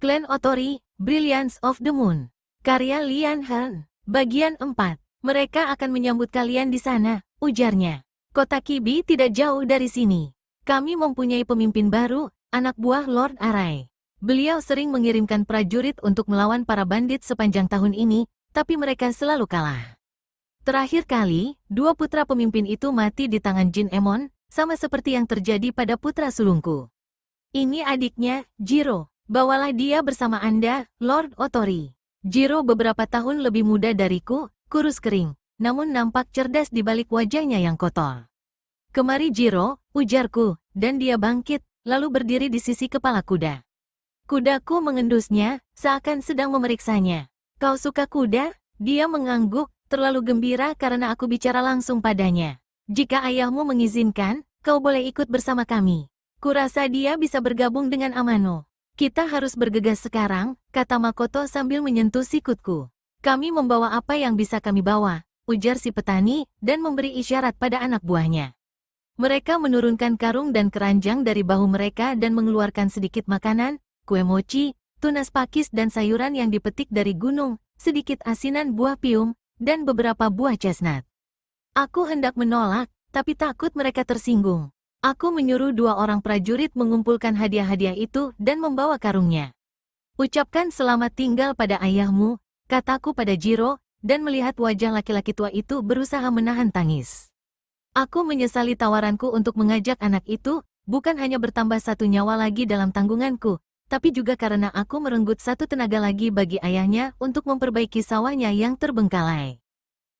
Clan Otori, Brilliance of the Moon. Karya Lian Han. Bagian 4. Mereka akan menyambut kalian di sana, ujarnya. Kota Kibi tidak jauh dari sini. Kami mempunyai pemimpin baru, anak buah Lord Arai. Beliau sering mengirimkan prajurit untuk melawan para bandit sepanjang tahun ini, tapi mereka selalu kalah. Terakhir kali, 2 putra pemimpin itu mati di tangan Jin Emon, sama seperti yang terjadi pada putra sulungku. Ini adiknya, Jiro. Bawalah dia bersama Anda, Lord Otori. Jiro beberapa tahun lebih muda dariku, kurus kering, namun nampak cerdas di balik wajahnya yang kotor. Kemari Jiro, ujarku, dan dia bangkit, lalu berdiri di sisi kepala kuda. Kudaku mengendusnya, seakan sedang memeriksanya. Kau suka kuda? Dia mengangguk, terlalu gembira karena aku bicara langsung padanya. Jika ayahmu mengizinkan, kau boleh ikut bersama kami. Kurasa dia bisa bergabung dengan Amano. Kita harus bergegas sekarang, kata Makoto sambil menyentuh sikutku. Kami membawa apa yang bisa kami bawa, ujar si petani, dan memberi isyarat pada anak buahnya. Mereka menurunkan karung dan keranjang dari bahu mereka dan mengeluarkan sedikit makanan, kue mochi, tunas pakis dan sayuran yang dipetik dari gunung, sedikit asinan buah pium, dan beberapa buah chestnut. Aku hendak menolak, tapi takut mereka tersinggung. Aku menyuruh 2 orang prajurit mengumpulkan hadiah-hadiah itu dan membawa karungnya. Ucapkan selamat tinggal pada ayahmu, kataku pada Jiro, dan melihat wajah laki-laki tua itu berusaha menahan tangis. Aku menyesali tawaranku untuk mengajak anak itu, bukan hanya bertambah 1 nyawa lagi dalam tanggunganku, tapi juga karena aku merenggut 1 tenaga lagi bagi ayahnya untuk memperbaiki sawahnya yang terbengkalai.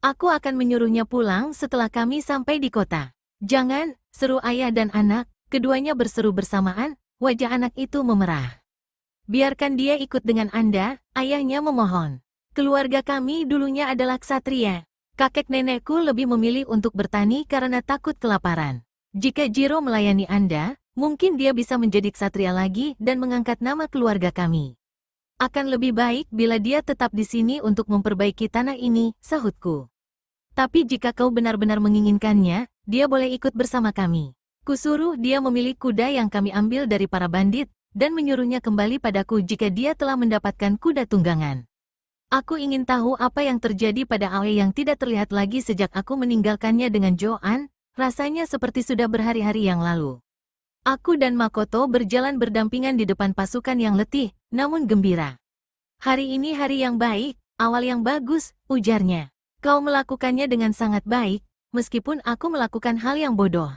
Aku akan menyuruhnya pulang setelah kami sampai di kota. Jangan, seru ayah dan anak, keduanya berseru bersamaan, wajah anak itu memerah. Biarkan dia ikut dengan Anda, ayahnya memohon. Keluarga kami dulunya adalah ksatria. Kakek nenekku lebih memilih untuk bertani karena takut kelaparan. Jika Jiro melayani Anda, mungkin dia bisa menjadi ksatria lagi dan mengangkat nama keluarga kami. Akan lebih baik bila dia tetap di sini untuk memperbaiki tanah ini, sahutku. Tapi jika kau benar-benar menginginkannya, dia boleh ikut bersama kami. Kusuruh dia memilih kuda yang kami ambil dari para bandit, dan menyuruhnya kembali padaku jika dia telah mendapatkan kuda tunggangan. Aku ingin tahu apa yang terjadi pada Aoi yang tidak terlihat lagi sejak aku meninggalkannya dengan Joan, rasanya seperti sudah berhari-hari yang lalu. Aku dan Makoto berjalan berdampingan di depan pasukan yang letih, namun gembira. Hari ini hari yang baik, awal yang bagus, ujarnya. Kau melakukannya dengan sangat baik, meskipun aku melakukan hal yang bodoh.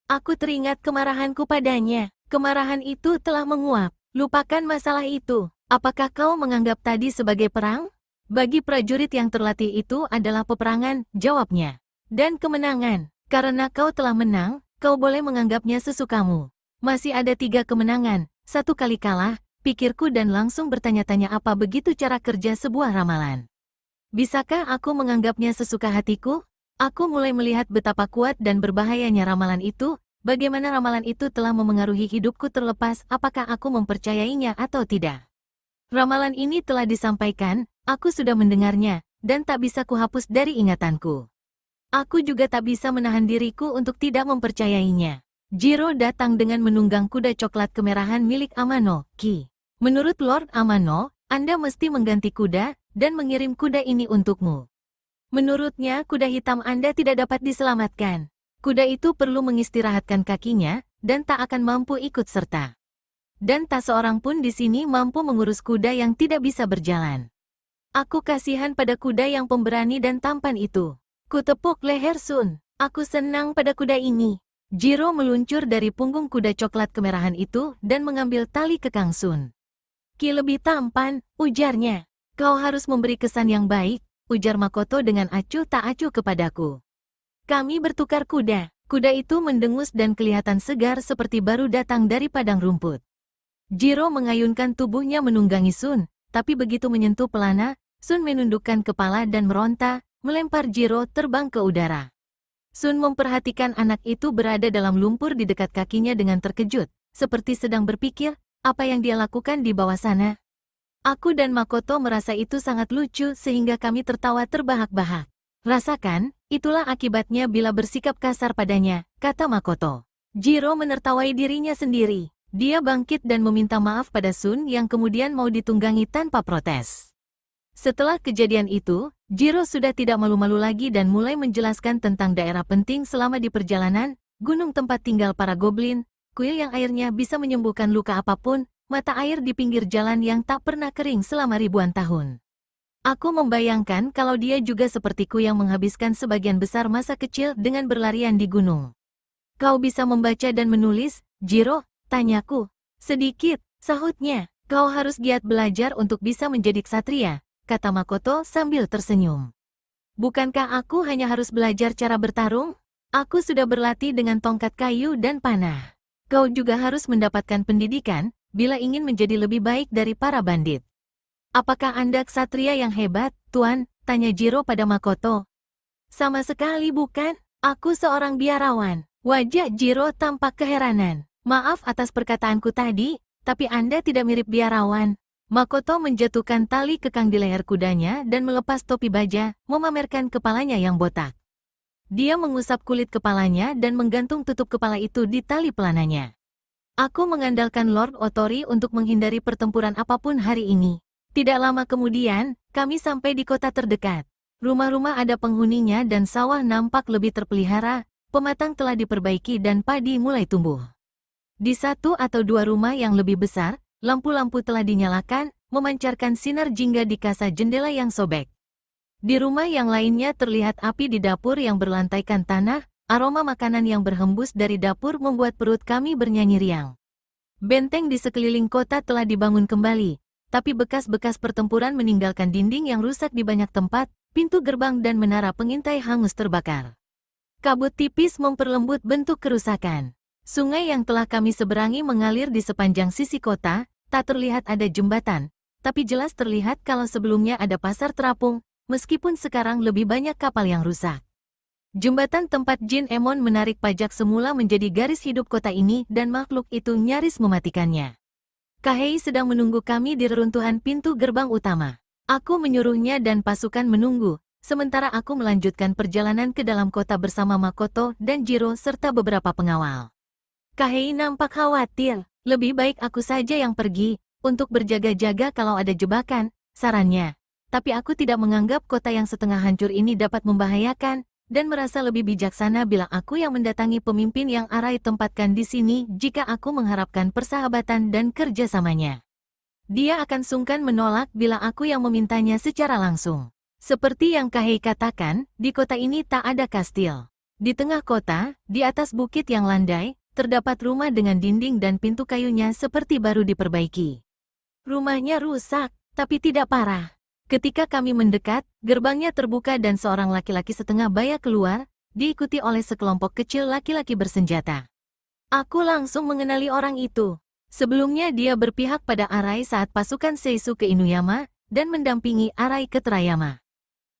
Aku teringat kemarahanku padanya. Kemarahan itu telah menguap. Lupakan masalah itu. Apakah kau menganggap tadi sebagai perang? Bagi prajurit yang terlatih itu adalah peperangan, jawabnya. Dan kemenangan. Karena kau telah menang, kau boleh menganggapnya sesukamu. Masih ada 3 kemenangan, 1 kali kalah, pikirku dan langsung bertanya-tanya apa begitu cara kerja sebuah ramalan. Bisakah aku menganggapnya sesuka hatiku? Aku mulai melihat betapa kuat dan berbahayanya ramalan itu, bagaimana ramalan itu telah memengaruhi hidupku terlepas apakah aku mempercayainya atau tidak. Ramalan ini telah disampaikan, aku sudah mendengarnya, dan tak bisa kuhapus dari ingatanku. Aku juga tak bisa menahan diriku untuk tidak mempercayainya. Jiro datang dengan menunggang kuda coklat kemerahan milik Amano, Ki. Menurut Lord Amano, Anda mesti mengganti kuda, dan mengirim kuda ini untukmu. Menurutnya, kuda hitam Anda tidak dapat diselamatkan. Kuda itu perlu mengistirahatkan kakinya, dan tak akan mampu ikut serta. Dan tak seorang pun di sini mampu mengurus kuda yang tidak bisa berjalan. Aku kasihan pada kuda yang pemberani dan tampan itu. Kutepuk leher Sun. Aku senang pada kuda ini. Jiro meluncur dari punggung kuda coklat kemerahan itu, dan mengambil tali kekang Sun. Ki lebih tampan, ujarnya. Kau harus memberi kesan yang baik, ujar Makoto dengan acuh tak acuh kepadaku. Kami bertukar kuda. Kuda itu mendengus dan kelihatan segar seperti baru datang dari padang rumput. Jiro mengayunkan tubuhnya menunggangi Sun, tapi begitu menyentuh pelana, Sun menundukkan kepala dan meronta, melempar Jiro terbang ke udara. Sun memperhatikan anak itu berada dalam lumpur di dekat kakinya dengan terkejut, seperti sedang berpikir, apa yang dia lakukan di bawah sana. Aku dan Makoto merasa itu sangat lucu sehingga kami tertawa terbahak-bahak. Rasakan, itulah akibatnya bila bersikap kasar padanya, kata Makoto. Jiro menertawai dirinya sendiri. Dia bangkit dan meminta maaf pada Sun yang kemudian mau ditunggangi tanpa protes. Setelah kejadian itu, Jiro sudah tidak malu-malu lagi dan mulai menjelaskan tentang daerah penting selama di perjalanan, gunung tempat tinggal para goblin, kuil yang airnya bisa menyembuhkan luka apapun, mata air di pinggir jalan yang tak pernah kering selama ribuan tahun. Aku membayangkan kalau dia juga sepertiku yang menghabiskan sebagian besar masa kecil dengan berlarian di gunung. Kau bisa membaca dan menulis, Jiro? Tanyaku. Sedikit, sahutnya. Kau harus giat belajar untuk bisa menjadi ksatria, kata Makoto sambil tersenyum. Bukankah aku hanya harus belajar cara bertarung? Aku sudah berlatih dengan tongkat kayu dan panah. Kau juga harus mendapatkan pendidikan, bila ingin menjadi lebih baik dari para bandit. Apakah Anda ksatria yang hebat, Tuan? Tanya Jiro pada Makoto. Sama sekali bukan, aku seorang biarawan. Wajah Jiro tampak keheranan. Maaf atas perkataanku tadi, tapi Anda tidak mirip biarawan. Makoto menjatuhkan tali kekang di leher kudanya dan melepas topi baja, memamerkan kepalanya yang botak. Dia mengusap kulit kepalanya dan menggantung tutup kepala itu di tali pelananya. Aku mengandalkan Lord Otori untuk menghindari pertempuran apapun hari ini. Tidak lama kemudian, kami sampai di kota terdekat. Rumah-rumah ada penghuninya dan sawah nampak lebih terpelihara, pematang telah diperbaiki dan padi mulai tumbuh. Di satu atau dua rumah yang lebih besar, lampu-lampu telah dinyalakan, memancarkan sinar jingga di kaca jendela yang sobek. Di rumah yang lainnya terlihat api di dapur yang berlantaikan tanah, aroma makanan yang berhembus dari dapur membuat perut kami bernyanyi riang. Benteng di sekeliling kota telah dibangun kembali, tapi bekas-bekas pertempuran meninggalkan dinding yang rusak di banyak tempat, pintu gerbang dan menara pengintai hangus terbakar. Kabut tipis memperlembut bentuk kerusakan. Sungai yang telah kami seberangi mengalir di sepanjang sisi kota, tak terlihat ada jembatan, tapi jelas terlihat kalau sebelumnya ada pasar terapung, meskipun sekarang lebih banyak kapal yang rusak. Jembatan tempat Jin Emon menarik pajak semula menjadi garis hidup kota ini dan makhluk itu nyaris mematikannya. Kahei sedang menunggu kami di reruntuhan pintu gerbang utama. Aku menyuruhnya dan pasukan menunggu, sementara aku melanjutkan perjalanan ke dalam kota bersama Makoto dan Jiro serta beberapa pengawal. Kahei nampak khawatir. Lebih baik aku saja yang pergi, untuk berjaga-jaga kalau ada jebakan, sarannya. Tapi aku tidak menganggap kota yang setengah hancur ini dapat membahayakan, dan merasa lebih bijaksana bila aku yang mendatangi pemimpin yang Arai tempatkan di sini jika aku mengharapkan persahabatan dan kerjasamanya. Dia akan sungkan menolak bila aku yang memintanya secara langsung. Seperti yang Kahei katakan, di kota ini tak ada kastil. Di tengah kota, di atas bukit yang landai, terdapat rumah dengan dinding dan pintu kayunya seperti baru diperbaiki. Rumahnya rusak, tapi tidak parah. Ketika kami mendekat, gerbangnya terbuka dan seorang laki-laki setengah baya keluar, diikuti oleh sekelompok kecil laki-laki bersenjata. Aku langsung mengenali orang itu. Sebelumnya dia berpihak pada Arai saat pasukan Seisu ke Inuyama, dan mendampingi Arai ke Terayama.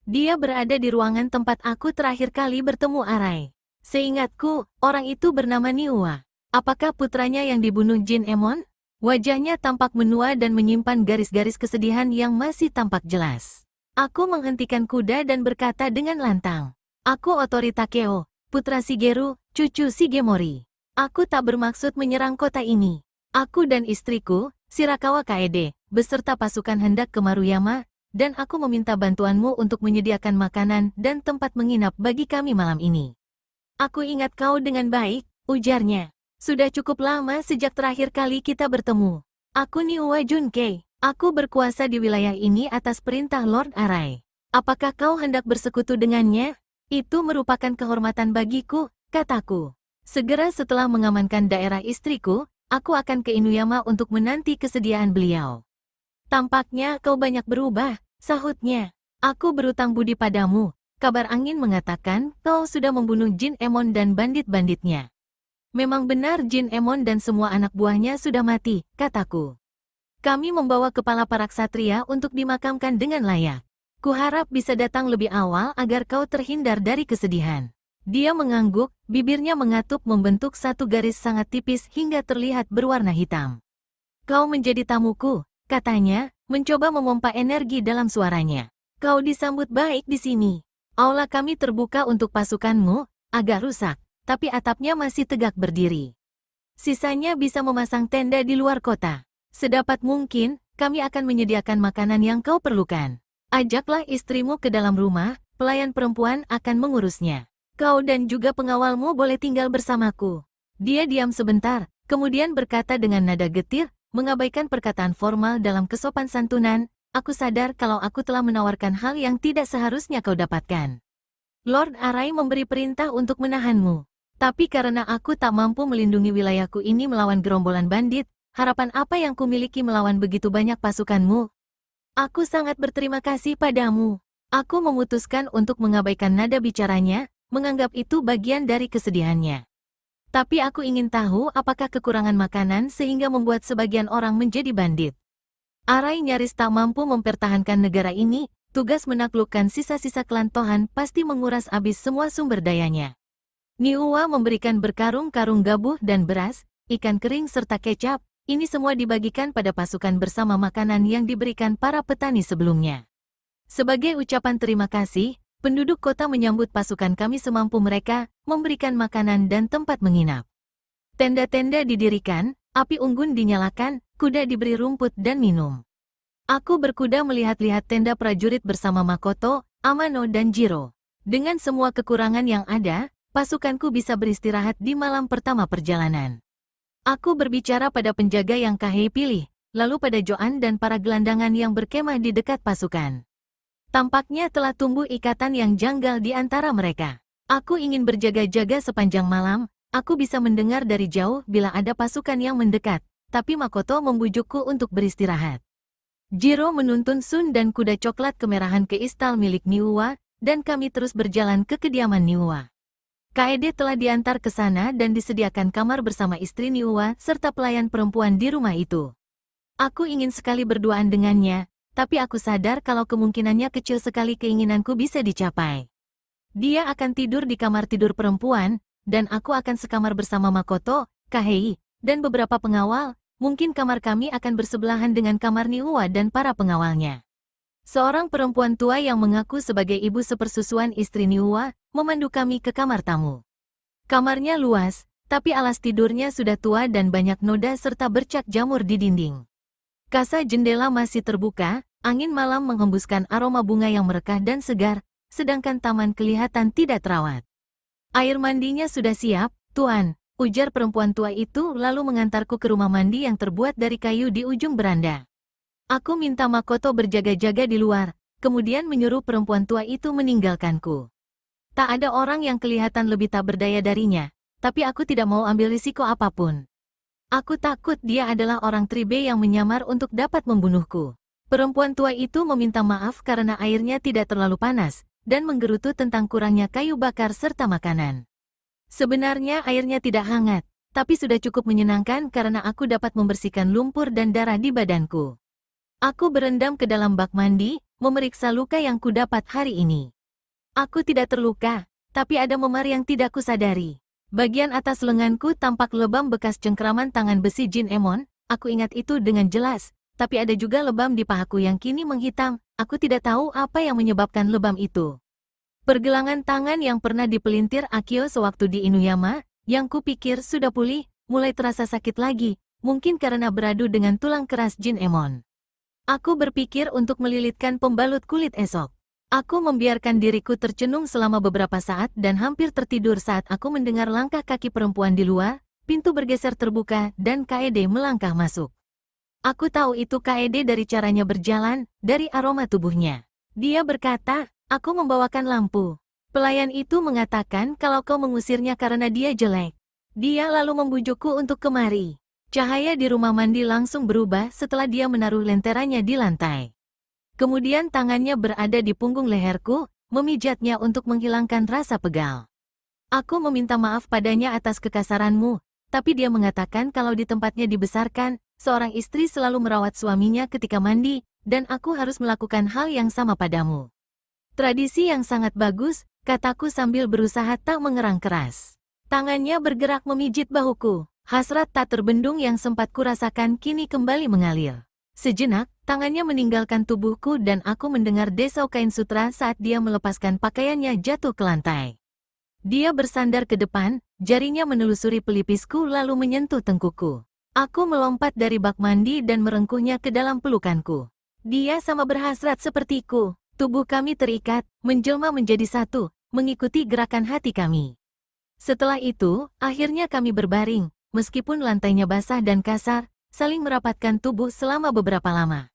Dia berada di ruangan tempat aku terakhir kali bertemu Arai. Seingatku, orang itu bernama Niwa. Apakah putranya yang dibunuh Jin Emon? Wajahnya tampak menua dan menyimpan garis-garis kesedihan yang masih tampak jelas. Aku menghentikan kuda dan berkata dengan lantang. Aku Otori Takeo, putra Shigeru, cucu Shigemori. Aku tak bermaksud menyerang kota ini. Aku dan istriku, Shirakawa Kaede, beserta pasukan hendak ke Maruyama, dan aku meminta bantuanmu untuk menyediakan makanan dan tempat menginap bagi kami malam ini. Aku ingat kau dengan baik, ujarnya. Sudah cukup lama sejak terakhir kali kita bertemu. Aku Niwa Junkei. Aku berkuasa di wilayah ini atas perintah Lord Arai. Apakah kau hendak bersekutu dengannya? Itu merupakan kehormatan bagiku, kataku. Segera setelah mengamankan daerah istriku, aku akan ke Inuyama untuk menanti kesediaan beliau. Tampaknya kau banyak berubah, sahutnya. Aku berutang budi padamu. Kabar angin mengatakan kau sudah membunuh Jin Emon dan bandit-banditnya. Memang benar Jin Emon dan semua anak buahnya sudah mati, kataku. Kami membawa kepala para ksatria untuk dimakamkan dengan layak. Kuharap bisa datang lebih awal agar kau terhindar dari kesedihan. Dia mengangguk, bibirnya mengatup membentuk satu garis sangat tipis hingga terlihat berwarna hitam. Kau menjadi tamuku, katanya, mencoba memompa energi dalam suaranya. Kau disambut baik di sini. Aula kami terbuka untuk pasukanmu, agak rusak, tapi atapnya masih tegak berdiri. Sisanya bisa memasang tenda di luar kota. Sedapat mungkin, kami akan menyediakan makanan yang kau perlukan. Ajaklah istrimu ke dalam rumah, pelayan perempuan akan mengurusnya. Kau dan juga pengawalmu boleh tinggal bersamaku. Dia diam sebentar, kemudian berkata dengan nada getir, mengabaikan perkataan formal dalam kesopan santunan, aku sadar kalau aku telah menawarkan hal yang tidak seharusnya kau dapatkan. Lord Arai memberi perintah untuk menahanmu. Tapi karena aku tak mampu melindungi wilayahku ini melawan gerombolan bandit, harapan apa yang kumiliki melawan begitu banyak pasukanmu? Aku sangat berterima kasih padamu. Aku memutuskan untuk mengabaikan nada bicaranya, menganggap itu bagian dari kesedihannya. Tapi aku ingin tahu apakah kekurangan makanan sehingga membuat sebagian orang menjadi bandit. Arai nyaris tak mampu mempertahankan negara ini, tugas menaklukkan sisa-sisa klan Tohan pasti menguras habis semua sumber dayanya. Niuwa memberikan berkarung-karung gabuh dan beras, ikan kering serta kecap, ini semua dibagikan pada pasukan bersama makanan yang diberikan para petani sebelumnya. Sebagai ucapan terima kasih, penduduk kota menyambut pasukan kami semampu mereka, memberikan makanan dan tempat menginap. Tenda-tenda didirikan, api unggun dinyalakan, kuda diberi rumput dan minum. Aku berkuda melihat-lihat tenda prajurit bersama Makoto, Amano dan Jiro. Dengan semua kekurangan yang ada, pasukanku bisa beristirahat di malam pertama perjalanan. Aku berbicara pada penjaga yang Kahei pilih, lalu pada Joan dan para gelandangan yang berkemah di dekat pasukan. Tampaknya telah tumbuh ikatan yang janggal di antara mereka. Aku ingin berjaga-jaga sepanjang malam, aku bisa mendengar dari jauh bila ada pasukan yang mendekat, tapi Makoto membujukku untuk beristirahat. Jiro menuntun Sun dan kuda coklat kemerahan ke istal milik Niuwa, dan kami terus berjalan ke kediaman Niuwa. Kaede telah diantar ke sana dan disediakan kamar bersama istri Niuwa serta pelayan perempuan di rumah itu. Aku ingin sekali berduaan dengannya, tapi aku sadar kalau kemungkinannya kecil sekali keinginanku bisa dicapai. Dia akan tidur di kamar tidur perempuan, dan aku akan sekamar bersama Makoto, Kahei, dan beberapa pengawal. Mungkin kamar kami akan bersebelahan dengan kamar Niuwa dan para pengawalnya. Seorang perempuan tua yang mengaku sebagai ibu sepersusuan istri Niuwa, memandu kami ke kamar tamu. Kamarnya luas, tapi alas tidurnya sudah tua dan banyak noda serta bercak jamur di dinding. Kasa jendela masih terbuka, angin malam menghembuskan aroma bunga yang merekah dan segar, sedangkan taman kelihatan tidak terawat. Air mandinya sudah siap, Tuan, ujar perempuan tua itu lalu mengantarku ke rumah mandi yang terbuat dari kayu di ujung beranda. Aku minta Makoto berjaga-jaga di luar, kemudian menyuruh perempuan tua itu meninggalkanku. Tak ada orang yang kelihatan lebih tak berdaya darinya, tapi aku tidak mau ambil risiko apapun. Aku takut dia adalah orang Tribe yang menyamar untuk dapat membunuhku. Perempuan tua itu meminta maaf karena airnya tidak terlalu panas, dan menggerutu tentang kurangnya kayu bakar serta makanan. Sebenarnya airnya tidak hangat, tapi sudah cukup menyenangkan karena aku dapat membersihkan lumpur dan darah di badanku. Aku berendam ke dalam bak mandi, memeriksa luka yang kudapat hari ini. Aku tidak terluka, tapi ada memar yang tidak kusadari. Bagian atas lenganku tampak lebam bekas cengkraman tangan besi Jin Emon, aku ingat itu dengan jelas, tapi ada juga lebam di pahaku yang kini menghitam, aku tidak tahu apa yang menyebabkan lebam itu. Pergelangan tangan yang pernah dipelintir Akio sewaktu di Inuyama, yang kupikir sudah pulih, mulai terasa sakit lagi, mungkin karena beradu dengan tulang keras Jin Emon. Aku berpikir untuk melilitkan pembalut kulit esok. Aku membiarkan diriku tercenung selama beberapa saat dan hampir tertidur saat aku mendengar langkah kaki perempuan di luar, pintu bergeser terbuka dan Kaede melangkah masuk. Aku tahu itu Kaede dari caranya berjalan, dari aroma tubuhnya. Dia berkata, aku membawakan lampu. Pelayan itu mengatakan kalau kau mengusirnya karena dia jelek. Dia lalu membujukku untuk kemari. Cahaya di rumah mandi langsung berubah setelah dia menaruh lenteranya di lantai. Kemudian tangannya berada di punggung leherku, memijatnya untuk menghilangkan rasa pegal. Aku meminta maaf padanya atas kekasaranmu, tapi dia mengatakan kalau di tempatnya dibesarkan, seorang istri selalu merawat suaminya ketika mandi, dan aku harus melakukan hal yang sama padamu. Tradisi yang sangat bagus, kataku sambil berusaha tak mengerang keras. Tangannya bergerak memijit bahuku. Hasrat tak terbendung yang sempat kurasakan kini kembali mengalir. Sejenak, tangannya meninggalkan tubuhku dan aku mendengar desau kain sutra saat dia melepaskan pakaiannya jatuh ke lantai. Dia bersandar ke depan, jarinya menelusuri pelipisku lalu menyentuh tengkukku. Aku melompat dari bak mandi dan merengkuhnya ke dalam pelukanku. Dia sama berhasrat sepertiku. Tubuh kami terikat, menjelma menjadi satu, mengikuti gerakan hati kami. Setelah itu, akhirnya kami berbaring, meskipun lantainya basah dan kasar, saling merapatkan tubuh selama beberapa lama.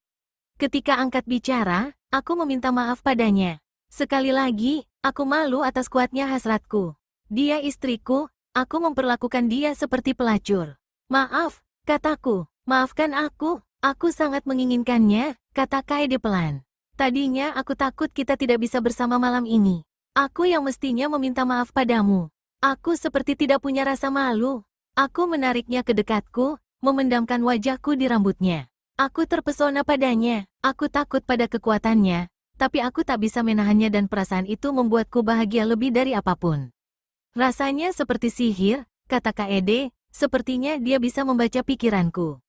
Ketika angkat bicara, aku meminta maaf padanya. Sekali lagi, aku malu atas kuatnya hasratku. Dia istriku, aku memperlakukan dia seperti pelacur. Maaf, kataku, maafkan aku sangat menginginkannya, kata Kaede pelan. Tadinya aku takut kita tidak bisa bersama malam ini. Aku yang mestinya meminta maaf padamu. Aku seperti tidak punya rasa malu. Aku menariknya ke dekatku, memendamkan wajahku di rambutnya. Aku terpesona padanya, aku takut pada kekuatannya, tapi aku tak bisa menahannya dan perasaan itu membuatku bahagia lebih dari apapun. Rasanya seperti sihir, kata Kaede, sepertinya dia bisa membaca pikiranku.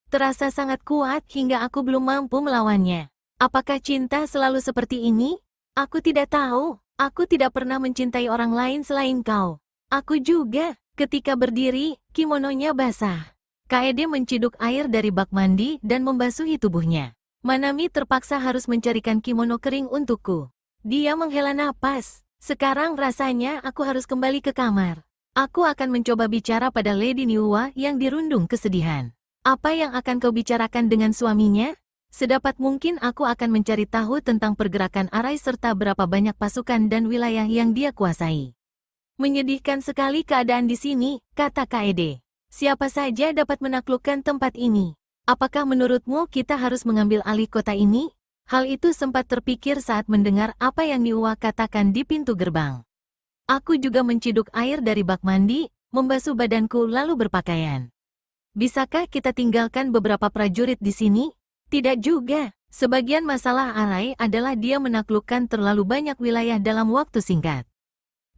Terasa sangat kuat hingga aku belum mampu melawannya. Apakah cinta selalu seperti ini? Aku tidak tahu, aku tidak pernah mencintai orang lain selain kau. Aku juga, ketika berdiri, kimononya basah. Kaede menciduk air dari bak mandi dan membasuhi tubuhnya. Manami terpaksa harus mencarikan kimono kering untukku. Dia menghela napas. Sekarang rasanya aku harus kembali ke kamar. Aku akan mencoba bicara pada Lady Niwa yang dirundung kesedihan. Apa yang akan kau bicarakan dengan suaminya? Sedapat mungkin aku akan mencari tahu tentang pergerakan Arai serta berapa banyak pasukan dan wilayah yang dia kuasai. Menyedihkan sekali keadaan di sini, kata Kaede. Siapa saja dapat menaklukkan tempat ini. Apakah menurutmu kita harus mengambil alih kota ini? Hal itu sempat terpikir saat mendengar apa yang Niwa katakan di pintu gerbang. Aku juga menciduk air dari bak mandi, membasuh badanku lalu berpakaian. Bisakah kita tinggalkan beberapa prajurit di sini? Tidak juga. Sebagian masalah Arai adalah dia menaklukkan terlalu banyak wilayah dalam waktu singkat.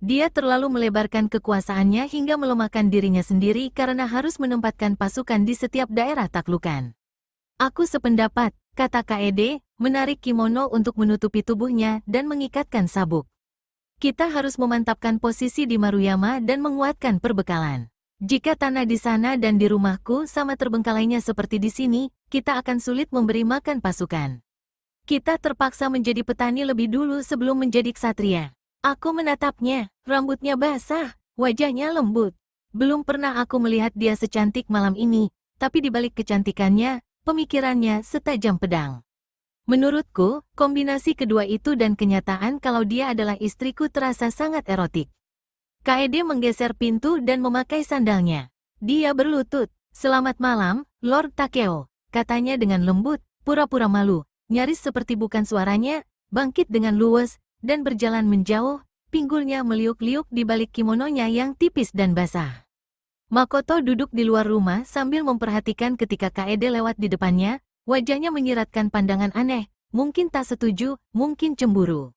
Dia terlalu melebarkan kekuasaannya hingga melemahkan dirinya sendiri karena harus menempatkan pasukan di setiap daerah taklukan. Aku sependapat, kata Kaede, menarik kimono untuk menutupi tubuhnya dan mengikatkan sabuk. Kita harus memantapkan posisi di Maruyama dan menguatkan perbekalan. Jika tanah di sana dan di rumahku sama terbengkalainya seperti di sini, kita akan sulit memberi makan pasukan. Kita terpaksa menjadi petani lebih dulu sebelum menjadi ksatria. Aku menatapnya, rambutnya basah, wajahnya lembut. Belum pernah aku melihat dia secantik malam ini, tapi di balik kecantikannya, pemikirannya setajam pedang. Menurutku, kombinasi kedua itu dan kenyataan kalau dia adalah istriku terasa sangat erotik. Kaede menggeser pintu dan memakai sandalnya. Dia berlutut. Selamat malam, Lord Takeo, katanya dengan lembut, pura-pura malu, nyaris seperti bukan suaranya, bangkit dengan luwes, dan berjalan menjauh, pinggulnya meliuk-liuk di balik kimononya yang tipis dan basah. Makoto duduk di luar rumah sambil memperhatikan ketika Kaede lewat di depannya, wajahnya menyiratkan pandangan aneh, mungkin tak setuju, mungkin cemburu.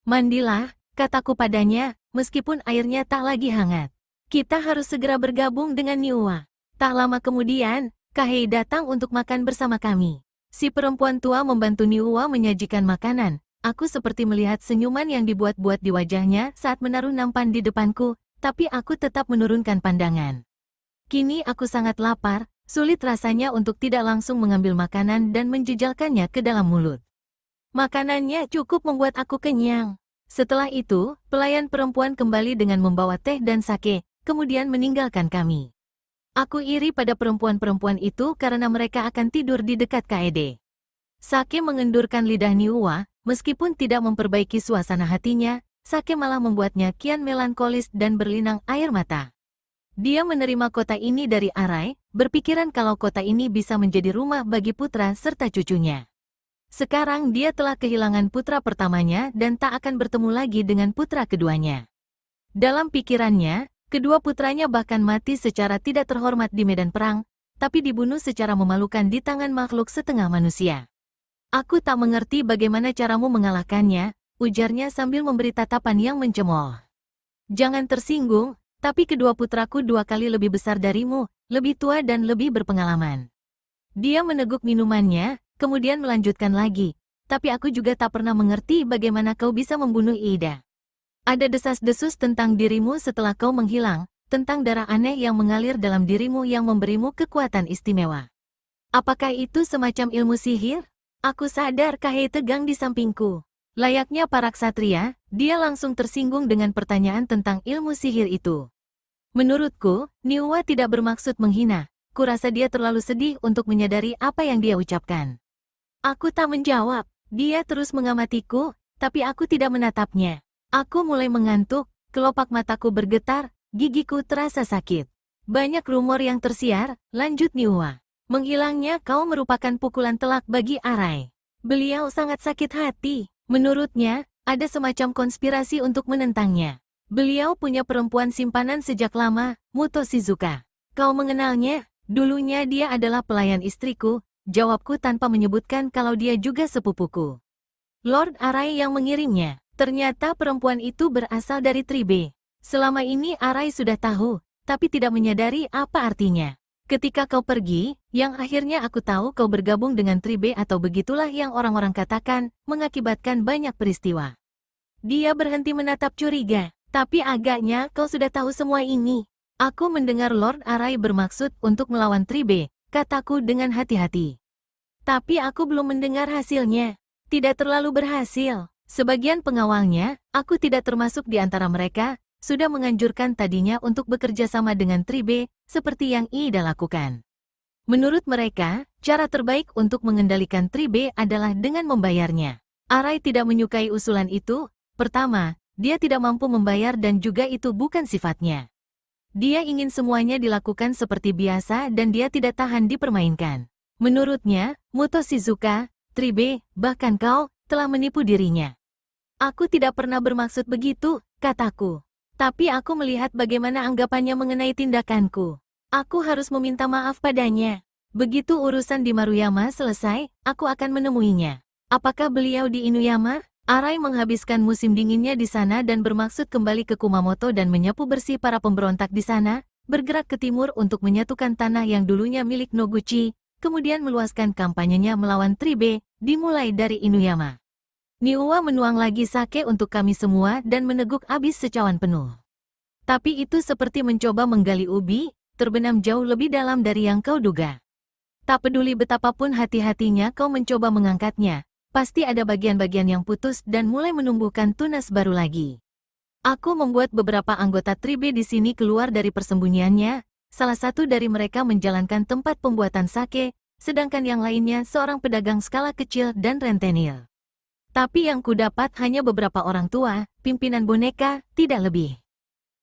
Mandilah, kataku padanya, meskipun airnya tak lagi hangat. Kita harus segera bergabung dengan Niwa. Tak lama kemudian, Kahei datang untuk makan bersama kami. Si perempuan tua membantu Niwa menyajikan makanan. Aku seperti melihat senyuman yang dibuat-buat di wajahnya saat menaruh nampan di depanku, tapi aku tetap menurunkan pandangan. Kini aku sangat lapar, sulit rasanya untuk tidak langsung mengambil makanan dan menjejalkannya ke dalam mulut. Makanannya cukup membuat aku kenyang. Setelah itu, pelayan perempuan kembali dengan membawa teh dan sake, kemudian meninggalkan kami. Aku iri pada perempuan-perempuan itu karena mereka akan tidur di dekat Kaede. Sake mengendurkan lidah Niwa. Meskipun tidak memperbaiki suasana hatinya, sake malah membuatnya kian melankolis dan berlinang air mata. Dia menerima kota ini dari Arai, berpikiran kalau kota ini bisa menjadi rumah bagi putra serta cucunya. Sekarang dia telah kehilangan putra pertamanya dan tak akan bertemu lagi dengan putra keduanya. Dalam pikirannya, kedua putranya bahkan mati secara tidak terhormat di medan perang, tapi dibunuh secara memalukan di tangan makhluk setengah manusia. Aku tak mengerti bagaimana caramu mengalahkannya, ujarnya sambil memberi tatapan yang mencemooh. Jangan tersinggung, tapi kedua putraku 2 kali lebih besar darimu, lebih tua dan lebih berpengalaman. Dia meneguk minumannya, kemudian melanjutkan lagi, tapi aku juga tak pernah mengerti bagaimana kau bisa membunuh Ida. Ada desas-desus tentang dirimu setelah kau menghilang, tentang darah aneh yang mengalir dalam dirimu yang memberimu kekuatan istimewa. Apakah itu semacam ilmu sihir? Aku sadar Kahei tegang di sampingku. Layaknya para ksatria, dia langsung tersinggung dengan pertanyaan tentang ilmu sihir itu. Menurutku, Niwa tidak bermaksud menghina. Kurasa dia terlalu sedih untuk menyadari apa yang dia ucapkan. Aku tak menjawab. Dia terus mengamatiku, tapi aku tidak menatapnya. Aku mulai mengantuk, kelopak mataku bergetar, gigiku terasa sakit. Banyak rumor yang tersiar, lanjut Niwa. Menghilangnya kau merupakan pukulan telak bagi Arai. Beliau sangat sakit hati. Menurutnya, ada semacam konspirasi untuk menentangnya. Beliau punya perempuan simpanan sejak lama, Muto Shizuka. Kau mengenalnya? Dulunya dia adalah pelayan istriku, jawabku tanpa menyebutkan kalau dia juga sepupuku. Lord Arai yang mengirimnya. Ternyata perempuan itu berasal dari Tribe. Selama ini Arai sudah tahu, tapi tidak menyadari apa artinya. Ketika kau pergi, yang akhirnya aku tahu kau bergabung dengan Tribe atau begitulah yang orang-orang katakan, mengakibatkan banyak peristiwa. Dia berhenti menatap curiga. Tapi agaknya kau sudah tahu semua ini. Aku mendengar Lord Arai bermaksud untuk melawan Tribe, kataku dengan hati-hati. Tapi aku belum mendengar hasilnya. Tidak terlalu berhasil. Sebagian pengawalnya, aku tidak termasuk di antara mereka, sudah menganjurkan tadinya untuk bekerja sama dengan Tribe, seperti yang Ida lakukan. Menurut mereka, cara terbaik untuk mengendalikan Tribe adalah dengan membayarnya. Arai tidak menyukai usulan itu. Pertama, dia tidak mampu membayar dan juga itu bukan sifatnya. Dia ingin semuanya dilakukan seperti biasa dan dia tidak tahan dipermainkan. Menurutnya, Muto Shizuka, Tribe, bahkan kau, telah menipu dirinya. Aku tidak pernah bermaksud begitu, kataku. Tapi aku melihat bagaimana anggapannya mengenai tindakanku. Aku harus meminta maaf padanya. Begitu urusan di Maruyama selesai, aku akan menemuinya. Apakah beliau di Inuyama? Arai menghabiskan musim dinginnya di sana dan bermaksud kembali ke Kumamoto dan menyapu bersih para pemberontak di sana, bergerak ke timur untuk menyatukan tanah yang dulunya milik Noguchi, kemudian meluaskan kampanyenya melawan Tribe, dimulai dari Inuyama. Niwa menuang lagi sake untuk kami semua dan meneguk habis secawan penuh. Tapi itu seperti mencoba menggali ubi, terbenam jauh lebih dalam dari yang kau duga. Tak peduli betapapun hati-hatinya kau mencoba mengangkatnya, pasti ada bagian-bagian yang putus dan mulai menumbuhkan tunas baru lagi. Aku membuat beberapa anggota Tribe di sini keluar dari persembunyiannya, salah satu dari mereka menjalankan tempat pembuatan sake, sedangkan yang lainnya seorang pedagang skala kecil dan rentenir. Tapi yang kudapat hanya beberapa orang tua, pimpinan boneka, tidak lebih.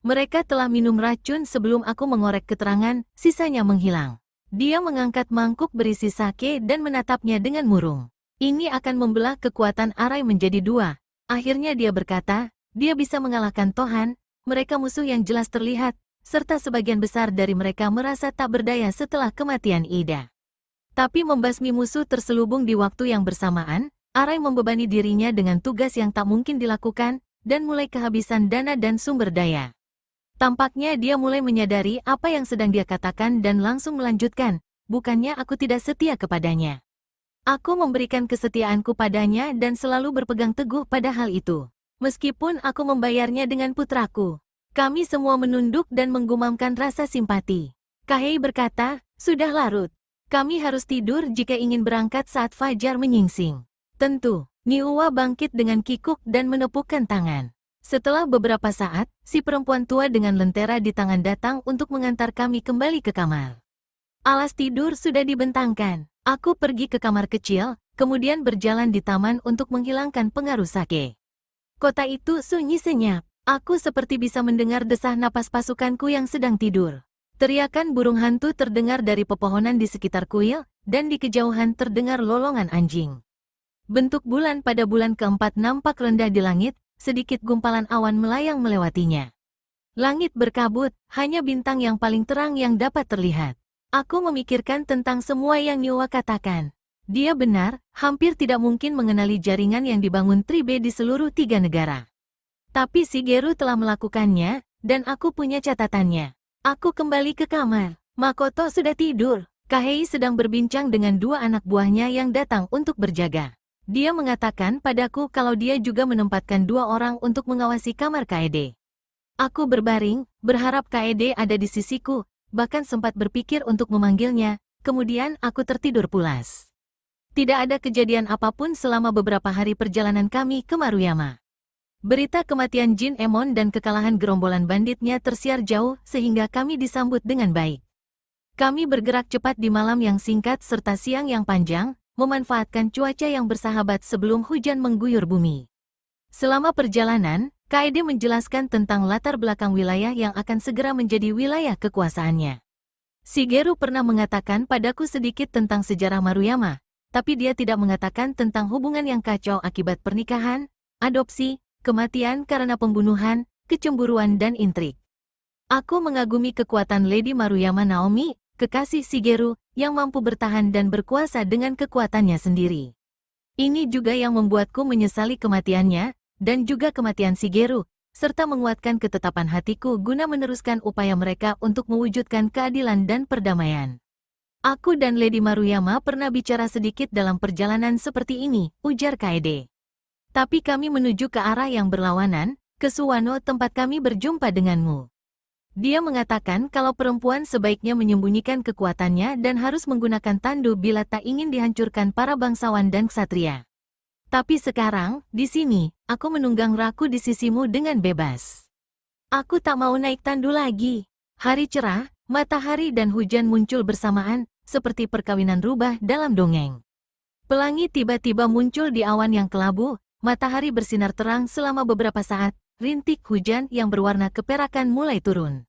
Mereka telah minum racun sebelum aku mengorek keterangan, sisanya menghilang. Dia mengangkat mangkuk berisi sake dan menatapnya dengan murung. Ini akan membelah kekuatan Arai menjadi dua. Akhirnya dia berkata, dia bisa mengalahkan Tohan, mereka musuh yang jelas terlihat, serta sebagian besar dari mereka merasa tak berdaya setelah kematian Ida. Tapi membasmi musuh terselubung di waktu yang bersamaan, Arai membebani dirinya dengan tugas yang tak mungkin dilakukan, dan mulai kehabisan dana dan sumber daya. Tampaknya dia mulai menyadari apa yang sedang dia katakan dan langsung melanjutkan, bukannya aku tidak setia kepadanya. Aku memberikan kesetiaanku padanya dan selalu berpegang teguh pada hal itu. Meskipun aku membayarnya dengan putraku. Kami semua menunduk dan menggumamkan rasa simpati. Kahei berkata, sudah larut. Kami harus tidur jika ingin berangkat saat fajar menyingsing. Tentu, Niwa bangkit dengan kikuk dan menepukkan tangan. Setelah beberapa saat, si perempuan tua dengan lentera di tangan datang untuk mengantar kami kembali ke kamar. Alas tidur sudah dibentangkan. Aku pergi ke kamar kecil, kemudian berjalan di taman untuk menghilangkan pengaruh sake. Kota itu sunyi senyap. Aku seperti bisa mendengar desah napas pasukanku yang sedang tidur. Teriakan burung hantu terdengar dari pepohonan di sekitar kuil, dan di kejauhan terdengar lolongan anjing. Bentuk bulan pada bulan keempat nampak rendah di langit, sedikit gumpalan awan melayang melewatinya. Langit berkabut, hanya bintang yang paling terang yang dapat terlihat. Aku memikirkan tentang semua yang Niwa katakan. Dia benar, hampir tidak mungkin mengenali jaringan yang dibangun Tribe di seluruh 3 negara. Tapi Shigeru telah melakukannya, dan aku punya catatannya. Aku kembali ke kamar. Makoto sudah tidur. Kahei sedang berbincang dengan 2 anak buahnya yang datang untuk berjaga. Dia mengatakan padaku kalau dia juga menempatkan 2 orang untuk mengawasi kamar Kaede. Aku berbaring, berharap Kaede ada di sisiku, bahkan sempat berpikir untuk memanggilnya, kemudian aku tertidur pulas. Tidak ada kejadian apapun selama beberapa hari perjalanan kami ke Maruyama. Berita kematian Jin Emon dan kekalahan gerombolan banditnya tersiar jauh sehingga kami disambut dengan baik. Kami bergerak cepat di malam yang singkat serta siang yang panjang, memanfaatkan cuaca yang bersahabat sebelum hujan mengguyur bumi. Selama perjalanan, Kaede menjelaskan tentang latar belakang wilayah yang akan segera menjadi wilayah kekuasaannya. Shigeru pernah mengatakan padaku sedikit tentang sejarah Maruyama, tapi dia tidak mengatakan tentang hubungan yang kacau akibat pernikahan, adopsi, kematian karena pembunuhan, kecemburuan dan intrik. Aku mengagumi kekuatan Lady Maruyama Naomi, kekasih Shigeru, yang mampu bertahan dan berkuasa dengan kekuatannya sendiri. Ini juga yang membuatku menyesali kematiannya, dan juga kematian Shigeru, serta menguatkan ketetapan hatiku guna meneruskan upaya mereka untuk mewujudkan keadilan dan perdamaian. Aku dan Lady Maruyama pernah bicara sedikit dalam perjalanan seperti ini, ujar Kaede. Tapi kami menuju ke arah yang berlawanan, ke Suwano tempat kami berjumpa denganmu. Dia mengatakan kalau perempuan sebaiknya menyembunyikan kekuatannya dan harus menggunakan tandu bila tak ingin dihancurkan para bangsawan dan ksatria. Tapi sekarang, di sini, aku menunggang raku di sisimu dengan bebas. Aku tak mau naik tandu lagi. Hari cerah, matahari dan hujan muncul bersamaan, seperti perkawinan rubah dalam dongeng. Pelangi tiba-tiba muncul di awan yang kelabu, matahari bersinar terang selama beberapa saat, rintik hujan yang berwarna keperakan mulai turun.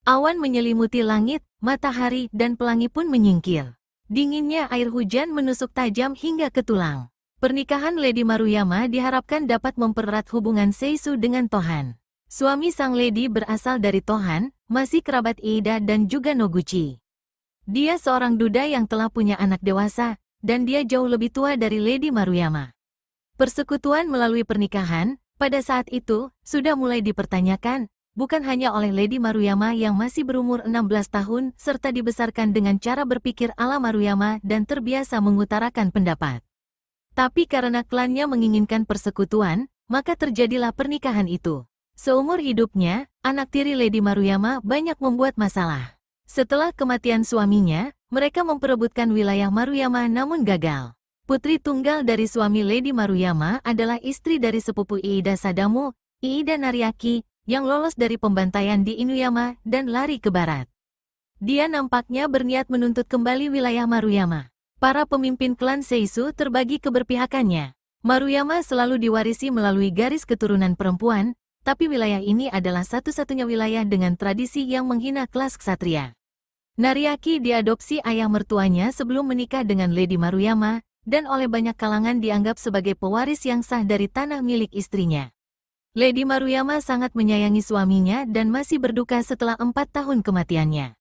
Awan menyelimuti langit, matahari, dan pelangi pun menyingkir. Dinginnya air hujan menusuk tajam hingga ke tulang. Pernikahan Lady Maruyama diharapkan dapat mempererat hubungan Seisu dengan Tohan. Suami sang lady berasal dari Tohan, masih kerabat Iida dan juga Noguchi. Dia seorang duda yang telah punya anak dewasa, dan dia jauh lebih tua dari Lady Maruyama. Persekutuan melalui pernikahan, pada saat itu, sudah mulai dipertanyakan, bukan hanya oleh Lady Maruyama yang masih berumur 16 tahun serta dibesarkan dengan cara berpikir ala Maruyama dan terbiasa mengutarakan pendapat. Tapi karena klannya menginginkan persekutuan, maka terjadilah pernikahan itu. Seumur hidupnya, anak tiri Lady Maruyama banyak membuat masalah. Setelah kematian suaminya, mereka memperebutkan wilayah Maruyama namun gagal. Putri tunggal dari suami Lady Maruyama adalah istri dari sepupu Iida Sadamu, Iida Nariaki, yang lolos dari pembantaian di Inuyama dan lari ke barat. Dia nampaknya berniat menuntut kembali wilayah Maruyama. Para pemimpin klan Seisu terbagi keberpihakannya. Maruyama selalu diwarisi melalui garis keturunan perempuan, tapi wilayah ini adalah satu-satunya wilayah dengan tradisi yang menghina kelas ksatria. Nariaki diadopsi ayah mertuanya sebelum menikah dengan Lady Maruyama, dan oleh banyak kalangan dianggap sebagai pewaris yang sah dari tanah milik istrinya. Lady Maruyama sangat menyayangi suaminya dan masih berduka setelah 4 tahun kematiannya.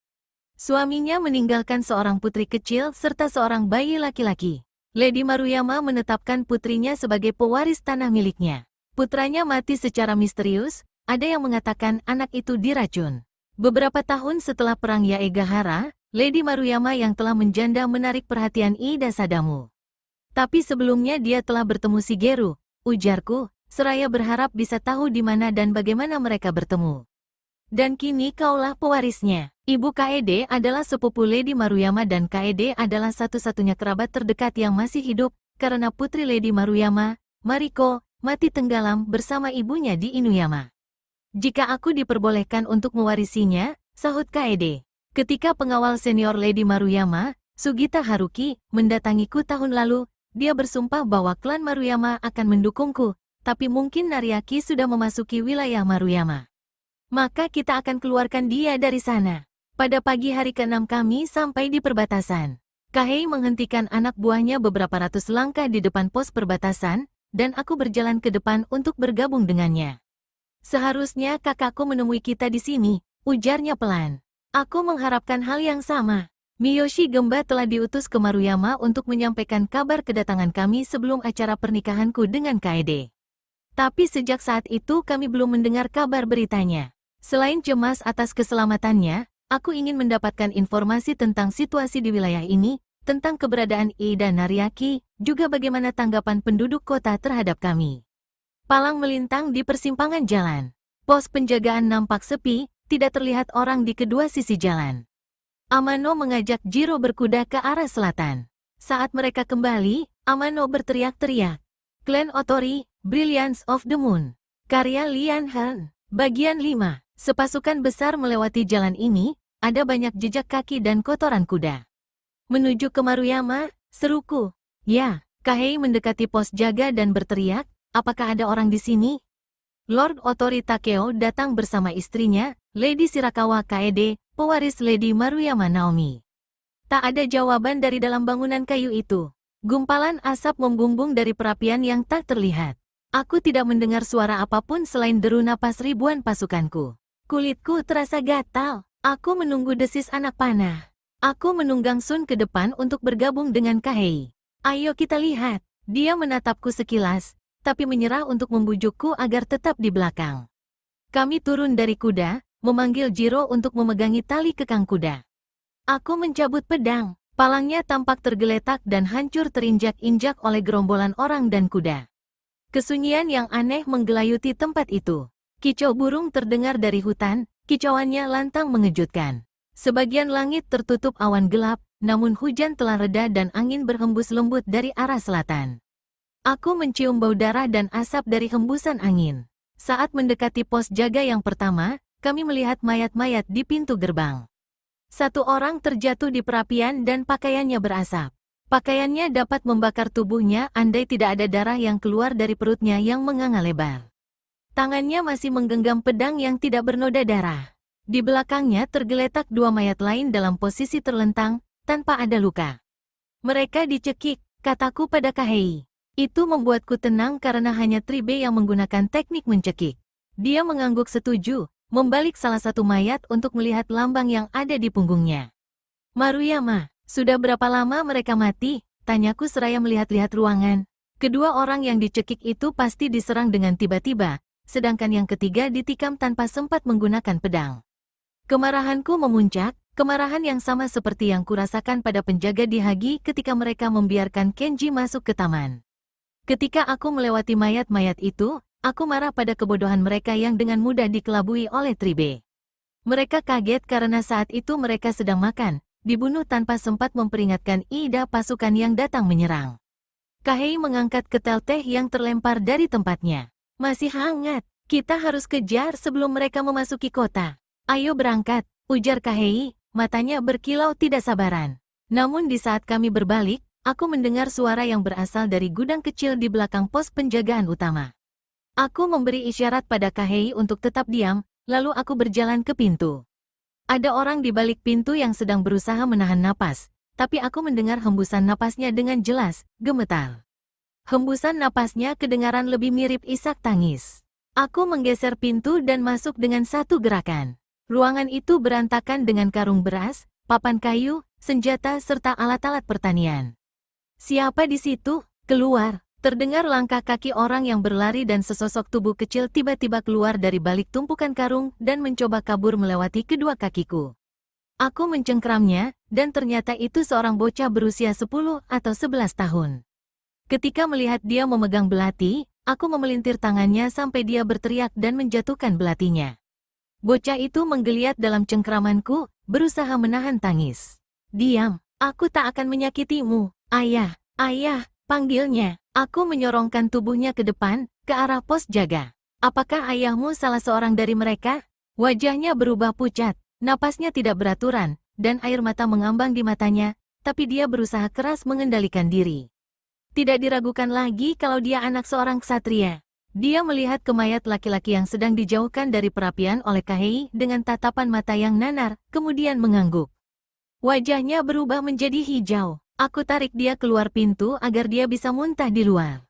Suaminya meninggalkan seorang putri kecil serta seorang bayi laki-laki. Lady Maruyama menetapkan putrinya sebagai pewaris tanah miliknya. Putranya mati secara misterius, ada yang mengatakan anak itu diracun. Beberapa tahun setelah Perang Yaegahara, Lady Maruyama yang telah menjanda menarik perhatian Iida Sadamu. Tapi sebelumnya dia telah bertemu Shigeru, ujarku, seraya berharap bisa tahu di mana dan bagaimana mereka bertemu. Dan kini kaulah pewarisnya. Ibu Kaede adalah sepupu Lady Maruyama dan Kaede adalah satu-satunya kerabat terdekat yang masih hidup, karena putri Lady Maruyama, Mariko, mati tenggelam bersama ibunya di Inuyama. Jika aku diperbolehkan untuk mewarisinya, sahut Kaede. Ketika pengawal senior Lady Maruyama, Sugita Haruki, mendatangiku tahun lalu, dia bersumpah bahwa klan Maruyama akan mendukungku, tapi mungkin Nariaki sudah memasuki wilayah Maruyama. Maka kita akan keluarkan dia dari sana. Pada pagi hari ke-6 kami sampai di perbatasan. Kahei menghentikan anak buahnya beberapa ratus langkah di depan pos perbatasan, dan aku berjalan ke depan untuk bergabung dengannya. Seharusnya kakakku menemui kita di sini, ujarnya pelan. Aku mengharapkan hal yang sama. Miyoshi Gemba telah diutus ke Maruyama untuk menyampaikan kabar kedatangan kami sebelum acara pernikahanku dengan Kaede. Tapi sejak saat itu kami belum mendengar kabar beritanya. Selain cemas atas keselamatannya, aku ingin mendapatkan informasi tentang situasi di wilayah ini, tentang keberadaan Iida Nariaki, juga bagaimana tanggapan penduduk kota terhadap kami. Palang melintang di persimpangan jalan. Pos penjagaan nampak sepi, tidak terlihat orang di kedua sisi jalan. Amano mengajak Jiro berkuda ke arah selatan. Saat mereka kembali, Amano berteriak-teriak. Clan Otori, Brilliance of the Moon. Karya Lian Han. Bagian 5. Sepasukan besar melewati jalan ini, ada banyak jejak kaki dan kotoran kuda. Menuju ke Maruyama, seruku. Ya, Kahei mendekati pos jaga dan berteriak, apakah ada orang di sini? Lord Otori Takeo datang bersama istrinya, Lady Shirakawa Kaede, pewaris Lady Maruyama Naomi. Tak ada jawaban dari dalam bangunan kayu itu. Gumpalan asap membumbung dari perapian yang tak terlihat. Aku tidak mendengar suara apapun selain deru napas ribuan pasukanku. Kulitku terasa gatal. Aku menunggu desis anak panah. Aku menunggang Sun ke depan untuk bergabung dengan Kahei. Ayo kita lihat. Dia menatapku sekilas, tapi menyerah untuk membujukku agar tetap di belakang. Kami turun dari kuda, memanggil Jiro untuk memegangi tali kekang kuda. Aku mencabut pedang. Palangnya tampak tergeletak dan hancur terinjak-injak oleh gerombolan orang dan kuda. Kesunyian yang aneh menggelayuti tempat itu. Kicau burung terdengar dari hutan, kicauannya lantang mengejutkan. Sebagian langit tertutup awan gelap, namun hujan telah reda dan angin berhembus lembut dari arah selatan. Aku mencium bau darah dan asap dari hembusan angin. Saat mendekati pos jaga yang pertama, kami melihat mayat-mayat di pintu gerbang. Satu orang terjatuh di perapian dan pakaiannya berasap. Pakaiannya dapat membakar tubuhnya andai tidak ada darah yang keluar dari perutnya yang menganga lebar. Tangannya masih menggenggam pedang yang tidak bernoda darah. Di belakangnya tergeletak dua mayat lain dalam posisi terlentang, tanpa ada luka. Mereka dicekik, kataku pada Kahei. Itu membuatku tenang karena hanya Tribe yang menggunakan teknik mencekik. Dia mengangguk setuju, membalik salah satu mayat untuk melihat lambang yang ada di punggungnya. Maruyama, sudah berapa lama mereka mati? Tanyaku seraya melihat-lihat ruangan. Kedua orang yang dicekik itu pasti diserang dengan tiba-tiba, sedangkan yang ketiga ditikam tanpa sempat menggunakan pedang. Kemarahanku memuncak, kemarahan yang sama seperti yang kurasakan pada penjaga di Hagi ketika mereka membiarkan Kenji masuk ke taman. Ketika aku melewati mayat-mayat itu, aku marah pada kebodohan mereka yang dengan mudah dikelabui oleh Tribe. Mereka kaget karena saat itu mereka sedang makan, dibunuh tanpa sempat memperingatkan Ida pasukan yang datang menyerang. Kahei mengangkat ketel teh yang terlempar dari tempatnya. Masih hangat, kita harus kejar sebelum mereka memasuki kota. Ayo berangkat, ujar Kahei, matanya berkilau tidak sabaran. Namun di saat kami berbalik, aku mendengar suara yang berasal dari gudang kecil di belakang pos penjagaan utama. Aku memberi isyarat pada Kahei untuk tetap diam, lalu aku berjalan ke pintu. Ada orang di balik pintu yang sedang berusaha menahan napas, tapi aku mendengar hembusan napasnya dengan jelas, gemetar. Hembusan napasnya kedengaran lebih mirip isak tangis. Aku menggeser pintu dan masuk dengan satu gerakan. Ruangan itu berantakan dengan karung beras, papan kayu, senjata serta alat-alat pertanian. Siapa di situ? Keluar. Terdengar langkah kaki orang yang berlari dan sesosok tubuh kecil tiba-tiba keluar dari balik tumpukan karung dan mencoba kabur melewati kedua kakiku. Aku mencengkramnya, dan ternyata itu seorang bocah berusia 10 atau 11 tahun. Ketika melihat dia memegang belati, aku memelintir tangannya sampai dia berteriak dan menjatuhkan belatinya. Bocah itu menggeliat dalam cengkramanku, berusaha menahan tangis. Diam, aku tak akan menyakitimu, ayah, ayah, panggilnya. Aku menyorongkan tubuhnya ke depan, ke arah pos jaga. Apakah ayahmu salah seorang dari mereka? Wajahnya berubah pucat, napasnya tidak beraturan, dan air mata mengambang di matanya, tapi dia berusaha keras mengendalikan diri. Tidak diragukan lagi kalau dia anak seorang ksatria. Dia melihat ke mayat laki-laki yang sedang dijauhkan dari perapian oleh Kahei dengan tatapan mata yang nanar, kemudian mengangguk. Wajahnya berubah menjadi hijau. Aku tarik dia keluar pintu agar dia bisa muntah di luar.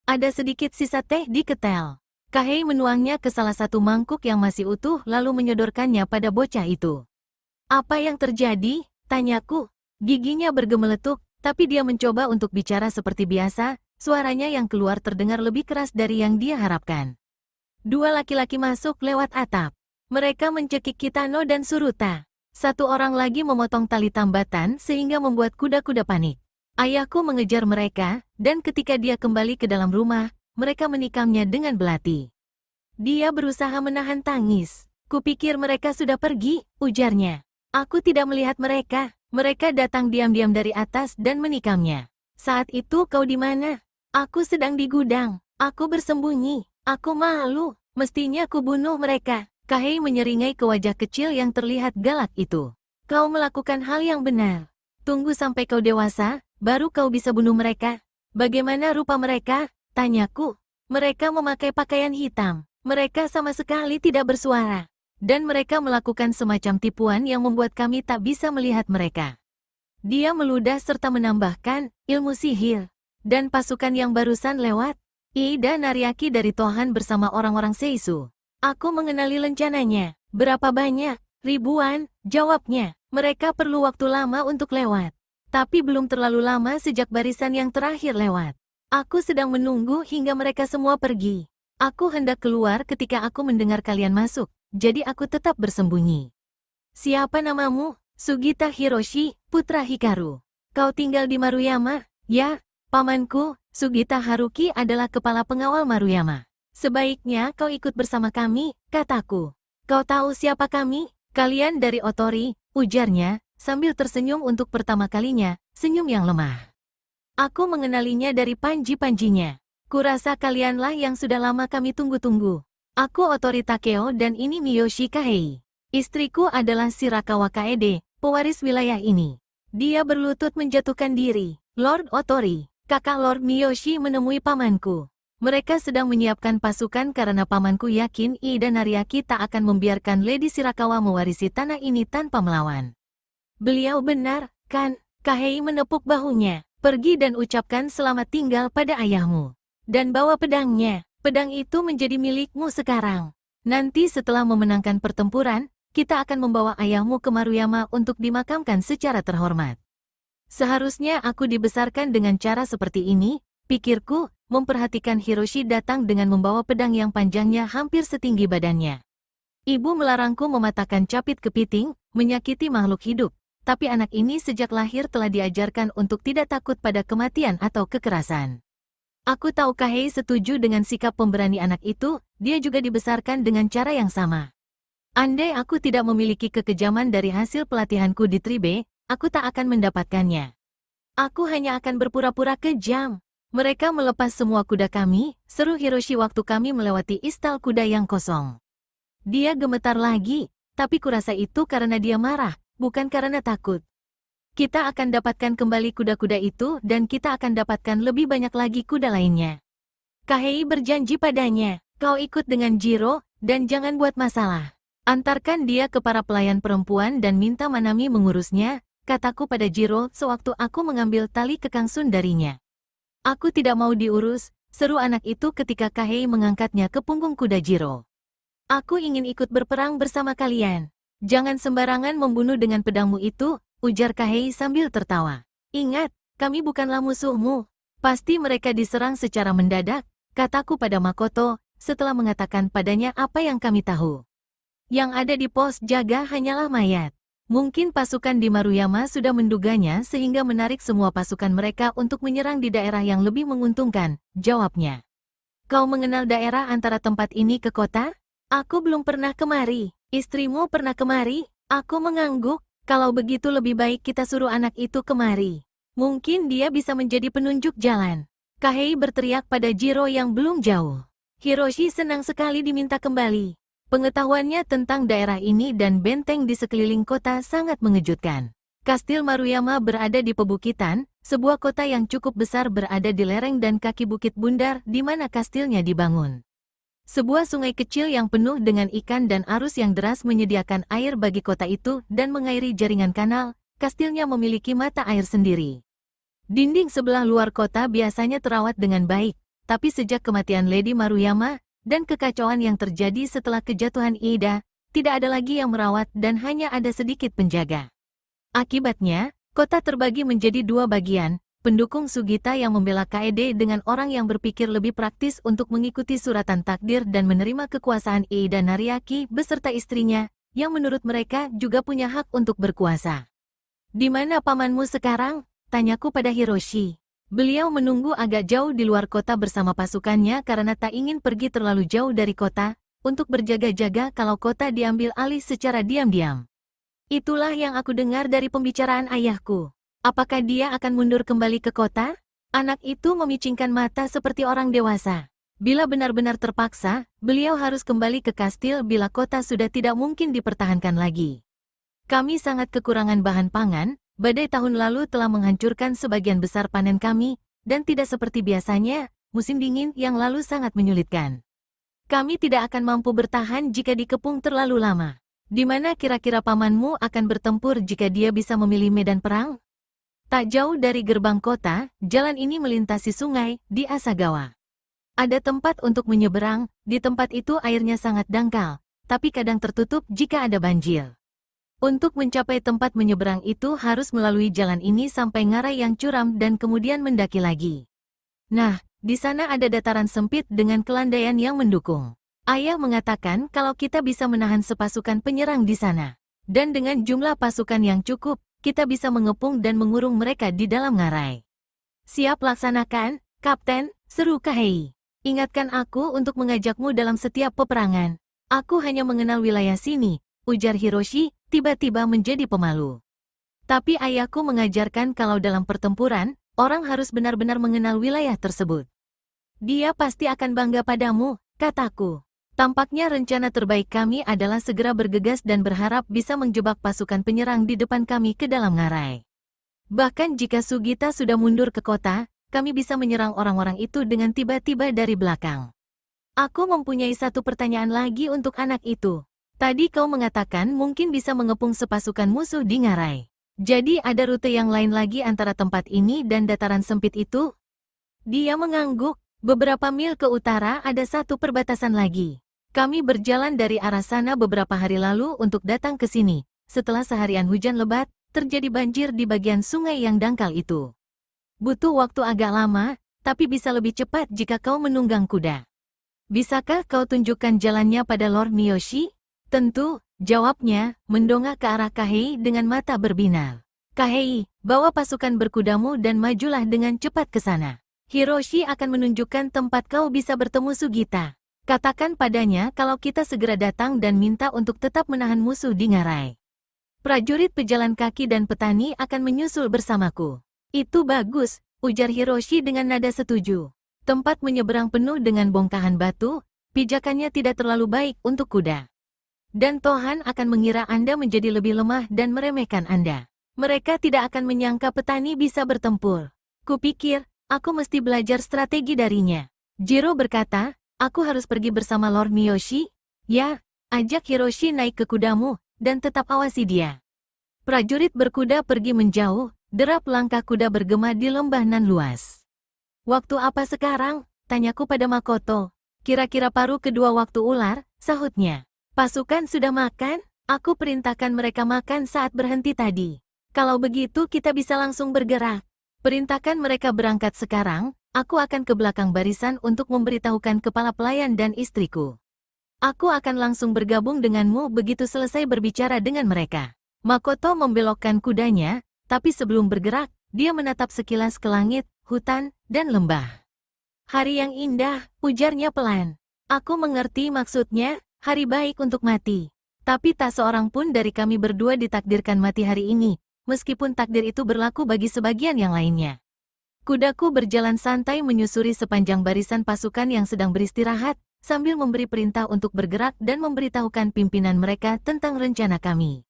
Ada sedikit sisa teh di ketel. Kahei menuangnya ke salah satu mangkuk yang masih utuh lalu menyodorkannya pada bocah itu. Apa yang terjadi? Tanyaku. Giginya bergemeletuk, tapi dia mencoba untuk bicara seperti biasa, suaranya yang keluar terdengar lebih keras dari yang dia harapkan. Dua laki-laki masuk lewat atap. Mereka mencekik Kitano dan Suruta. Satu orang lagi memotong tali tambatan sehingga membuat kuda-kuda panik. Ayahku mengejar mereka, dan ketika dia kembali ke dalam rumah, mereka menikamnya dengan belati. Dia berusaha menahan tangis. Kupikir mereka sudah pergi, ujarnya. Aku tidak melihat mereka. Mereka datang diam-diam dari atas dan menikamnya. Saat itu kau di mana? Aku sedang di gudang. Aku bersembunyi. Aku malu. Mestinya aku bunuh mereka. Kahei menyeringai ke wajah kecil yang terlihat galak itu. Kau melakukan hal yang benar. Tunggu sampai kau dewasa, baru kau bisa bunuh mereka. Bagaimana rupa mereka? Tanyaku. Mereka memakai pakaian hitam. Mereka sama sekali tidak bersuara. Dan mereka melakukan semacam tipuan yang membuat kami tak bisa melihat mereka. Dia meludah serta menambahkan, ilmu sihir. Dan pasukan yang barusan lewat. Ida Nariaki dari Tohan bersama orang-orang Seisu. Aku mengenali lencananya. Berapa banyak? Ribuan, jawabnya. Mereka perlu waktu lama untuk lewat. Tapi belum terlalu lama sejak barisan yang terakhir lewat. Aku sedang menunggu hingga mereka semua pergi. Aku hendak keluar ketika aku mendengar kalian masuk, jadi aku tetap bersembunyi. Siapa namamu? Sugita Hiroshi, putra Hikaru. Kau tinggal di Maruyama? Ya, pamanku, Sugita Haruki adalah kepala pengawal Maruyama. Sebaiknya kau ikut bersama kami, kataku. Kau tahu siapa kami? Kalian dari Otori, ujarnya, sambil tersenyum untuk pertama kalinya, senyum yang lemah. Aku mengenalinya dari panji-panjinya. Kurasa kalianlah yang sudah lama kami tunggu-tunggu. Aku Otori Takeo dan ini Miyoshi Kahei. Istriku adalah Shirakawa Kaede, pewaris wilayah ini. Dia berlutut menjatuhkan diri. Lord Otori, kakak Lord Miyoshi menemui pamanku. Mereka sedang menyiapkan pasukan karena pamanku yakin Ida Nariaki tak akan membiarkan Lady Shirakawa mewarisi tanah ini tanpa melawan. Beliau benar, kan? Kahei menepuk bahunya. Pergi dan ucapkan selamat tinggal pada ayahmu. Dan bawa pedangnya. Pedang itu menjadi milikmu sekarang. Nanti setelah memenangkan pertempuran, kita akan membawa ayahmu ke Maruyama untuk dimakamkan secara terhormat. Seharusnya aku dibesarkan dengan cara seperti ini, pikirku, memperhatikan Hiroshi datang dengan membawa pedang yang panjangnya hampir setinggi badannya. Ibu melarangku mematahkan capit kepiting, menyakiti makhluk hidup. Tapi anak ini sejak lahir telah diajarkan untuk tidak takut pada kematian atau kekerasan. Aku tahu Kahei setuju dengan sikap pemberani anak itu, dia juga dibesarkan dengan cara yang sama. Andai aku tidak memiliki kekejaman dari hasil pelatihanku di Tribe, aku tak akan mendapatkannya. Aku hanya akan berpura-pura kejam. Mereka melepas semua kuda kami, seru Hiroshi waktu kami melewati istal kuda yang kosong. Dia gemetar lagi, tapi kurasa itu karena dia marah. Bukan karena takut. Kita akan dapatkan kembali kuda-kuda itu dan kita akan dapatkan lebih banyak lagi kuda lainnya. Kahei berjanji padanya, kau ikut dengan Jiro, dan jangan buat masalah. Antarkan dia ke para pelayan perempuan dan minta Manami mengurusnya, kataku pada Jiro sewaktu aku mengambil tali kekangsun darinya. Aku tidak mau diurus, seru anak itu ketika Kahei mengangkatnya ke punggung kuda Jiro. Aku ingin ikut berperang bersama kalian. Jangan sembarangan membunuh dengan pedangmu itu, ujar Kahei sambil tertawa. Ingat, kami bukanlah musuhmu. Pasti mereka diserang secara mendadak, kataku pada Makoto, setelah mengatakan padanya apa yang kami tahu. Yang ada di pos jaga hanyalah mayat. Mungkin pasukan di Maruyama sudah menduganya sehingga menarik semua pasukan mereka untuk menyerang di daerah yang lebih menguntungkan, jawabnya. Kau mengenal daerah antara tempat ini ke kota? Aku belum pernah kemari. Istrimu pernah kemari? Aku mengangguk. Kalau begitu lebih baik kita suruh anak itu kemari. Mungkin dia bisa menjadi penunjuk jalan. Kahei berteriak pada Jiro yang belum jauh. Hiroshi senang sekali diminta kembali. Pengetahuannya tentang daerah ini dan benteng di sekeliling kota sangat mengejutkan. Kastil Maruyama berada di pebukitan, sebuah kota yang cukup besar berada di lereng dan kaki bukit bundar di mana kastilnya dibangun. Sebuah sungai kecil yang penuh dengan ikan dan arus yang deras menyediakan air bagi kota itu dan mengairi jaringan kanal, kastilnya memiliki mata air sendiri. Dinding sebelah luar kota biasanya terawat dengan baik, tapi sejak kematian Lady Maruyama dan kekacauan yang terjadi setelah kejatuhan Ida, tidak ada lagi yang merawat dan hanya ada sedikit penjaga. Akibatnya, kota terbagi menjadi dua bagian. Pendukung Sugita yang membela Kaede dengan orang yang berpikir lebih praktis untuk mengikuti suratan takdir dan menerima kekuasaan Ida Nariaki beserta istrinya, yang menurut mereka juga punya hak untuk berkuasa. Di mana pamanmu sekarang? Tanyaku pada Hiroshi. Beliau menunggu agak jauh di luar kota bersama pasukannya karena tak ingin pergi terlalu jauh dari kota, untuk berjaga-jaga kalau kota diambil alih secara diam-diam. Itulah yang aku dengar dari pembicaraan ayahku. Apakah dia akan mundur kembali ke kota? Anak itu memicingkan mata seperti orang dewasa. Bila benar-benar terpaksa, beliau harus kembali ke kastil bila kota sudah tidak mungkin dipertahankan lagi. Kami sangat kekurangan bahan pangan, badai tahun lalu telah menghancurkan sebagian besar panen kami, dan tidak seperti biasanya, musim dingin yang lalu sangat menyulitkan. Kami tidak akan mampu bertahan jika dikepung terlalu lama. Di mana kira-kira pamanmu akan bertempur jika dia bisa memilih medan perang? Tak jauh dari gerbang kota, jalan ini melintasi sungai, di Asagawa. Ada tempat untuk menyeberang, di tempat itu airnya sangat dangkal, tapi kadang tertutup jika ada banjir. Untuk mencapai tempat menyeberang itu harus melalui jalan ini sampai ngarai yang curam dan kemudian mendaki lagi. Nah, di sana ada dataran sempit dengan kelandaian yang mendukung. Ayah mengatakan kalau kita bisa menahan sepasukan penyerang di sana. Dan dengan jumlah pasukan yang cukup, kita bisa mengepung dan mengurung mereka di dalam ngarai. Siap laksanakan, Kapten, seru Kahei. Ingatkan aku untuk mengajakmu dalam setiap peperangan. Aku hanya mengenal wilayah sini, ujar Hiroshi, tiba-tiba menjadi pemalu. Tapi ayahku mengajarkan kalau dalam pertempuran, orang harus benar-benar mengenal wilayah tersebut. Dia pasti akan bangga padamu, kataku. Tampaknya rencana terbaik kami adalah segera bergegas dan berharap bisa menjebak pasukan penyerang di depan kami ke dalam ngarai. Bahkan jika Sugita sudah mundur ke kota, kami bisa menyerang orang-orang itu dengan tiba-tiba dari belakang. Aku mempunyai satu pertanyaan lagi untuk anak itu. Tadi kau mengatakan mungkin bisa mengepung sepasukan musuh di ngarai. Jadi ada rute yang lain lagi antara tempat ini dan dataran sempit itu? Dia mengangguk. Beberapa mil ke utara ada satu perbatasan lagi. Kami berjalan dari arah sana beberapa hari lalu untuk datang ke sini. Setelah seharian hujan lebat, terjadi banjir di bagian sungai yang dangkal itu. Butuh waktu agak lama, tapi bisa lebih cepat jika kau menunggang kuda. Bisakah kau tunjukkan jalannya pada Lord Miyoshi? Tentu, jawabnya, mendongak ke arah Kahei dengan mata berbinar. Kahei, bawa pasukan berkudamu dan majulah dengan cepat ke sana. Hiroshi akan menunjukkan tempat kau bisa bertemu Sugita. Katakan padanya kalau kita segera datang dan minta untuk tetap menahan musuh di ngarai. Prajurit pejalan kaki dan petani akan menyusul bersamaku. Itu bagus, ujar Hiroshi dengan nada setuju. Tempat menyeberang penuh dengan bongkahan batu, pijakannya tidak terlalu baik untuk kuda. Dan Tohan akan mengira Anda menjadi lebih lemah dan meremehkan Anda. Mereka tidak akan menyangka petani bisa bertempur. Kupikir, aku mesti belajar strategi darinya. Jiro berkata, aku harus pergi bersama Lord Miyoshi? Ya, ajak Hiroshi naik ke kudamu, dan tetap awasi dia. Prajurit berkuda pergi menjauh, derap langkah kuda bergema di lembah nan luas. Waktu apa sekarang? Tanyaku pada Makoto. Kira-kira paruh kedua waktu ular, sahutnya. Pasukan sudah makan? Aku perintahkan mereka makan saat berhenti tadi. Kalau begitu kita bisa langsung bergerak. Perintahkan mereka berangkat sekarang, aku akan ke belakang barisan untuk memberitahukan kepala pelayan dan istriku. Aku akan langsung bergabung denganmu begitu selesai berbicara dengan mereka. Makoto membelokkan kudanya, tapi sebelum bergerak, dia menatap sekilas ke langit, hutan, dan lembah. Hari yang indah, ujarnya pelan. Aku mengerti maksudnya. Hari baik untuk mati. Tapi tak seorang pun dari kami berdua ditakdirkan mati hari ini, meskipun takdir itu berlaku bagi sebagian yang lainnya. Kudaku berjalan santai menyusuri sepanjang barisan pasukan yang sedang beristirahat, sambil memberi perintah untuk bergerak dan memberitahukan pimpinan mereka tentang rencana kami.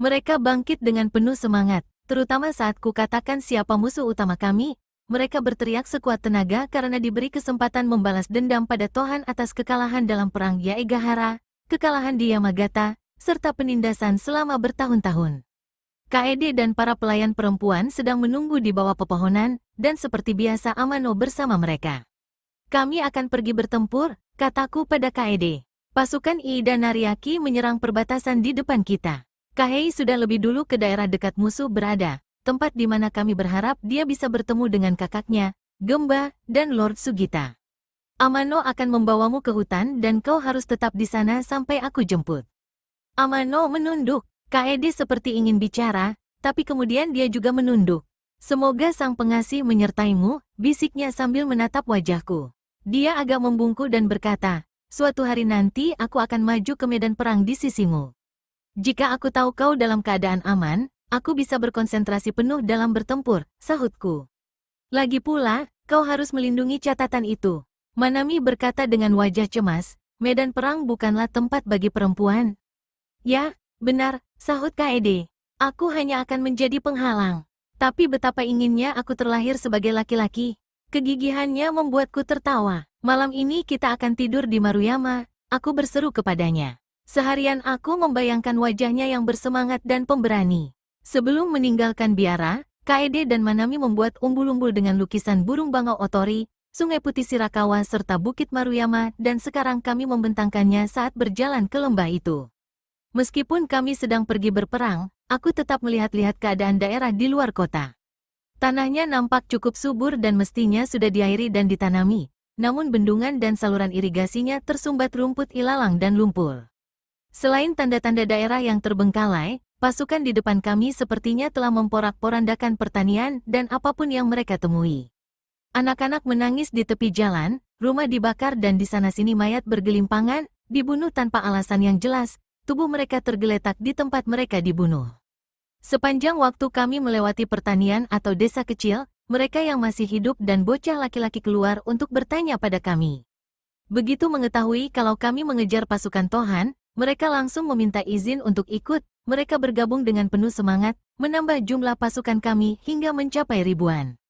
Mereka bangkit dengan penuh semangat, terutama saat kukatakan siapa musuh utama kami. Mereka berteriak sekuat tenaga karena diberi kesempatan membalas dendam pada Tohan atas kekalahan dalam perang Yaegahara, kekalahan di Yamagata, serta penindasan selama bertahun-tahun. Kaede dan para pelayan perempuan sedang menunggu di bawah pepohonan, dan seperti biasa Amano bersama mereka. Kami akan pergi bertempur, kataku pada Kaede. Pasukan Ii dan Nariaki menyerang perbatasan di depan kita. Kahei sudah lebih dulu ke daerah dekat musuh berada. Tempat di mana kami berharap dia bisa bertemu dengan kakaknya, Gemba, dan Lord Sugita. Amano akan membawamu ke hutan dan kau harus tetap di sana sampai aku jemput. Amano menunduk. Kaede seperti ingin bicara, tapi kemudian dia juga menunduk. Semoga Sang Pengasih menyertaimu, bisiknya sambil menatap wajahku. Dia agak membungkuk dan berkata, suatu hari nanti aku akan maju ke medan perang di sisimu. Jika aku tahu kau dalam keadaan aman, aku bisa berkonsentrasi penuh dalam bertempur, sahutku. Lagi pula, kau harus melindungi catatan itu. Manami berkata dengan wajah cemas, medan perang bukanlah tempat bagi perempuan. Ya, benar, sahut Kaede. Aku hanya akan menjadi penghalang. Tapi betapa inginnya aku terlahir sebagai laki-laki. Kegigihannya membuatku tertawa. Malam ini kita akan tidur di Maruyama, aku berseru kepadanya. Seharian aku membayangkan wajahnya yang bersemangat dan pemberani. Sebelum meninggalkan biara, Kaede dan Manami membuat umbul-umbul dengan lukisan burung bangau Otori, Sungai Putih Shirakawa serta Bukit Maruyama dan sekarang kami membentangkannya saat berjalan ke lembah itu. Meskipun kami sedang pergi berperang, aku tetap melihat-lihat keadaan daerah di luar kota. Tanahnya nampak cukup subur dan mestinya sudah diairi dan ditanami, namun bendungan dan saluran irigasinya tersumbat rumput ilalang dan lumpur. Selain tanda-tanda daerah yang terbengkalai, pasukan di depan kami sepertinya telah memporak-porandakan pertanian dan apapun yang mereka temui. Anak-anak menangis di tepi jalan, rumah dibakar dan di sana-sini mayat bergelimpangan, dibunuh tanpa alasan yang jelas, tubuh mereka tergeletak di tempat mereka dibunuh. Sepanjang waktu kami melewati pertanian atau desa kecil, mereka yang masih hidup dan bocah laki-laki keluar untuk bertanya pada kami. Begitu mengetahui kalau kami mengejar pasukan Tohan, mereka langsung meminta izin untuk ikut, mereka bergabung dengan penuh semangat, menambah jumlah pasukan kami hingga mencapai ribuan.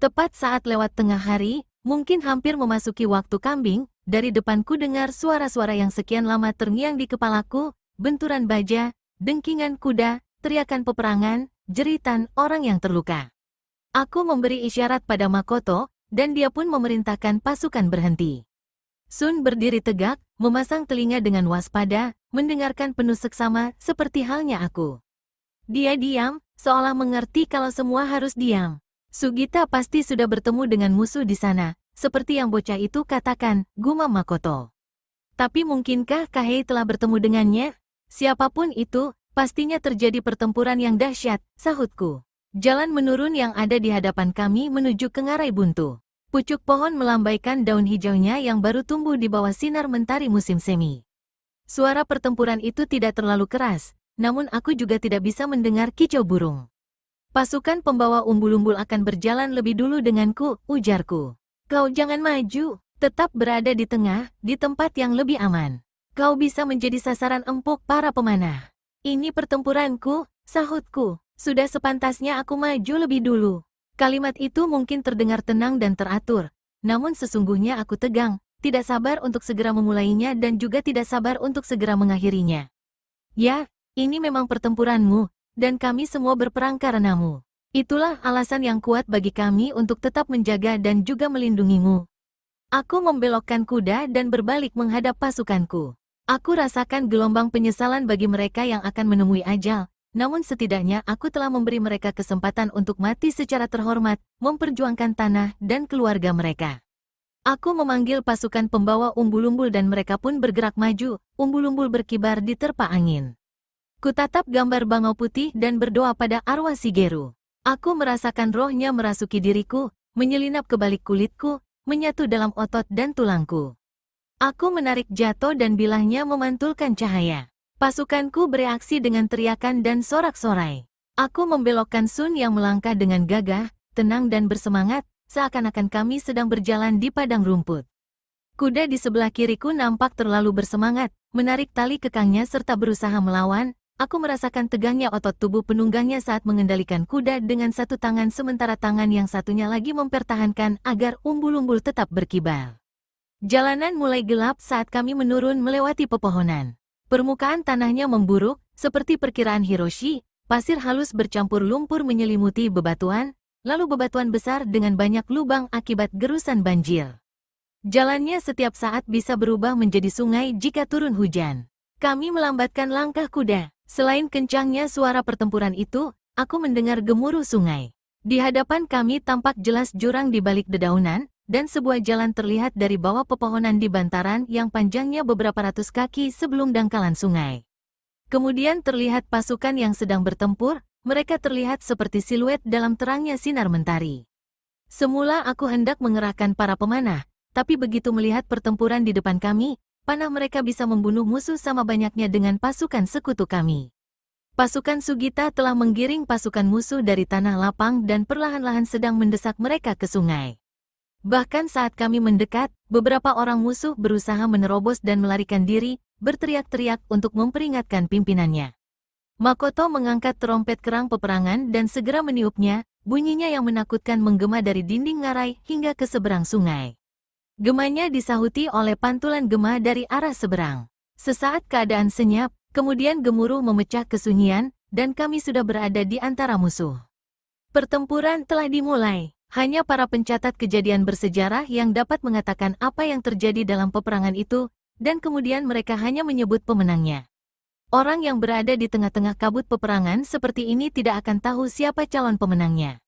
Tepat saat lewat tengah hari, mungkin hampir memasuki waktu kambing, dari depanku dengar suara-suara yang sekian lama terngiang di kepalaku, benturan baja, dengkingan kuda, teriakan peperangan, jeritan orang yang terluka. Aku memberi isyarat pada Makoto, dan dia pun memerintahkan pasukan berhenti. Sun berdiri tegak, memasang telinga dengan waspada, mendengarkan penuh seksama seperti halnya aku. Dia diam, seolah mengerti kalau semua harus diam. Sugita pasti sudah bertemu dengan musuh di sana, seperti yang bocah itu katakan, gumam Makoto. Tapi mungkinkah Kahei telah bertemu dengannya? Siapapun itu, pastinya terjadi pertempuran yang dahsyat, sahutku. Jalan menurun yang ada di hadapan kami menuju ke ngarai buntu. Pucuk pohon melambaikan daun hijaunya yang baru tumbuh di bawah sinar mentari musim semi. Suara pertempuran itu tidak terlalu keras, namun aku juga tidak bisa mendengar kicau burung. Pasukan pembawa umbul-umbul akan berjalan lebih dulu denganku, ujarku. Kau jangan maju, tetap berada di tengah, di tempat yang lebih aman. Kau bisa menjadi sasaran empuk para pemanah. Ini pertempuranku, sahutku, sudah sepantasnya aku maju lebih dulu. Kalimat itu mungkin terdengar tenang dan teratur, namun sesungguhnya aku tegang, tidak sabar untuk segera memulainya dan juga tidak sabar untuk segera mengakhirinya. Ya, ini memang pertempuranmu, dan kami semua berperang karenamu. Itulah alasan yang kuat bagi kami untuk tetap menjaga dan juga melindungimu. Aku membelokkan kuda dan berbalik menghadap pasukanku. Aku rasakan gelombang penyesalan bagi mereka yang akan menemui ajal. Namun setidaknya aku telah memberi mereka kesempatan untuk mati secara terhormat, memperjuangkan tanah dan keluarga mereka. Aku memanggil pasukan pembawa umbul-umbul dan mereka pun bergerak maju, umbul-umbul berkibar di terpa angin. Kutatap gambar bangau putih dan berdoa pada arwah Shigeru. Aku merasakan rohnya merasuki diriku, menyelinap ke balik kulitku, menyatu dalam otot dan tulangku. Aku menarik jatuh dan bilahnya memantulkan cahaya. Pasukanku bereaksi dengan teriakan dan sorak-sorai. Aku membelokkan Sun yang melangkah dengan gagah, tenang dan bersemangat, seakan-akan kami sedang berjalan di padang rumput. Kuda di sebelah kiriku nampak terlalu bersemangat, menarik tali kekangnya serta berusaha melawan. Aku merasakan tegangnya otot tubuh penunggangnya saat mengendalikan kuda dengan satu tangan sementara tangan yang satunya lagi mempertahankan agar umbul-umbul tetap berkibar. Jalanan mulai gelap saat kami menurun melewati pepohonan. Permukaan tanahnya memburuk, seperti perkiraan Hiroshi, pasir halus bercampur lumpur menyelimuti bebatuan, lalu bebatuan besar dengan banyak lubang akibat gerusan banjir. Jalannya setiap saat bisa berubah menjadi sungai jika turun hujan. Kami melambatkan langkah kuda. Selain kencangnya suara pertempuran itu, aku mendengar gemuruh sungai. Di hadapan kami tampak jelas jurang di balik dedaunan, dan sebuah jalan terlihat dari bawah pepohonan di bantaran yang panjangnya beberapa ratus kaki sebelum dangkalan sungai. Kemudian terlihat pasukan yang sedang bertempur, mereka terlihat seperti siluet dalam terangnya sinar mentari. Semula aku hendak mengerahkan para pemanah, tapi begitu melihat pertempuran di depan kami, panah mereka bisa membunuh musuh sama banyaknya dengan pasukan sekutu kami. Pasukan Sugita telah menggiring pasukan musuh dari tanah lapang dan perlahan-lahan sedang mendesak mereka ke sungai. Bahkan saat kami mendekat, beberapa orang musuh berusaha menerobos dan melarikan diri, berteriak-teriak untuk memperingatkan pimpinannya. Makoto mengangkat trompet kerang peperangan dan segera meniupnya, bunyinya yang menakutkan menggema dari dinding ngarai hingga ke seberang sungai. Gemanya disahuti oleh pantulan gema dari arah seberang. Sesaat keadaan senyap, kemudian gemuruh memecah kesunyian, dan kami sudah berada di antara musuh. Pertempuran telah dimulai. Hanya para pencatat kejadian bersejarah yang dapat mengatakan apa yang terjadi dalam peperangan itu, dan kemudian mereka hanya menyebut pemenangnya. Orang yang berada di tengah-tengah kabut peperangan seperti ini tidak akan tahu siapa calon pemenangnya.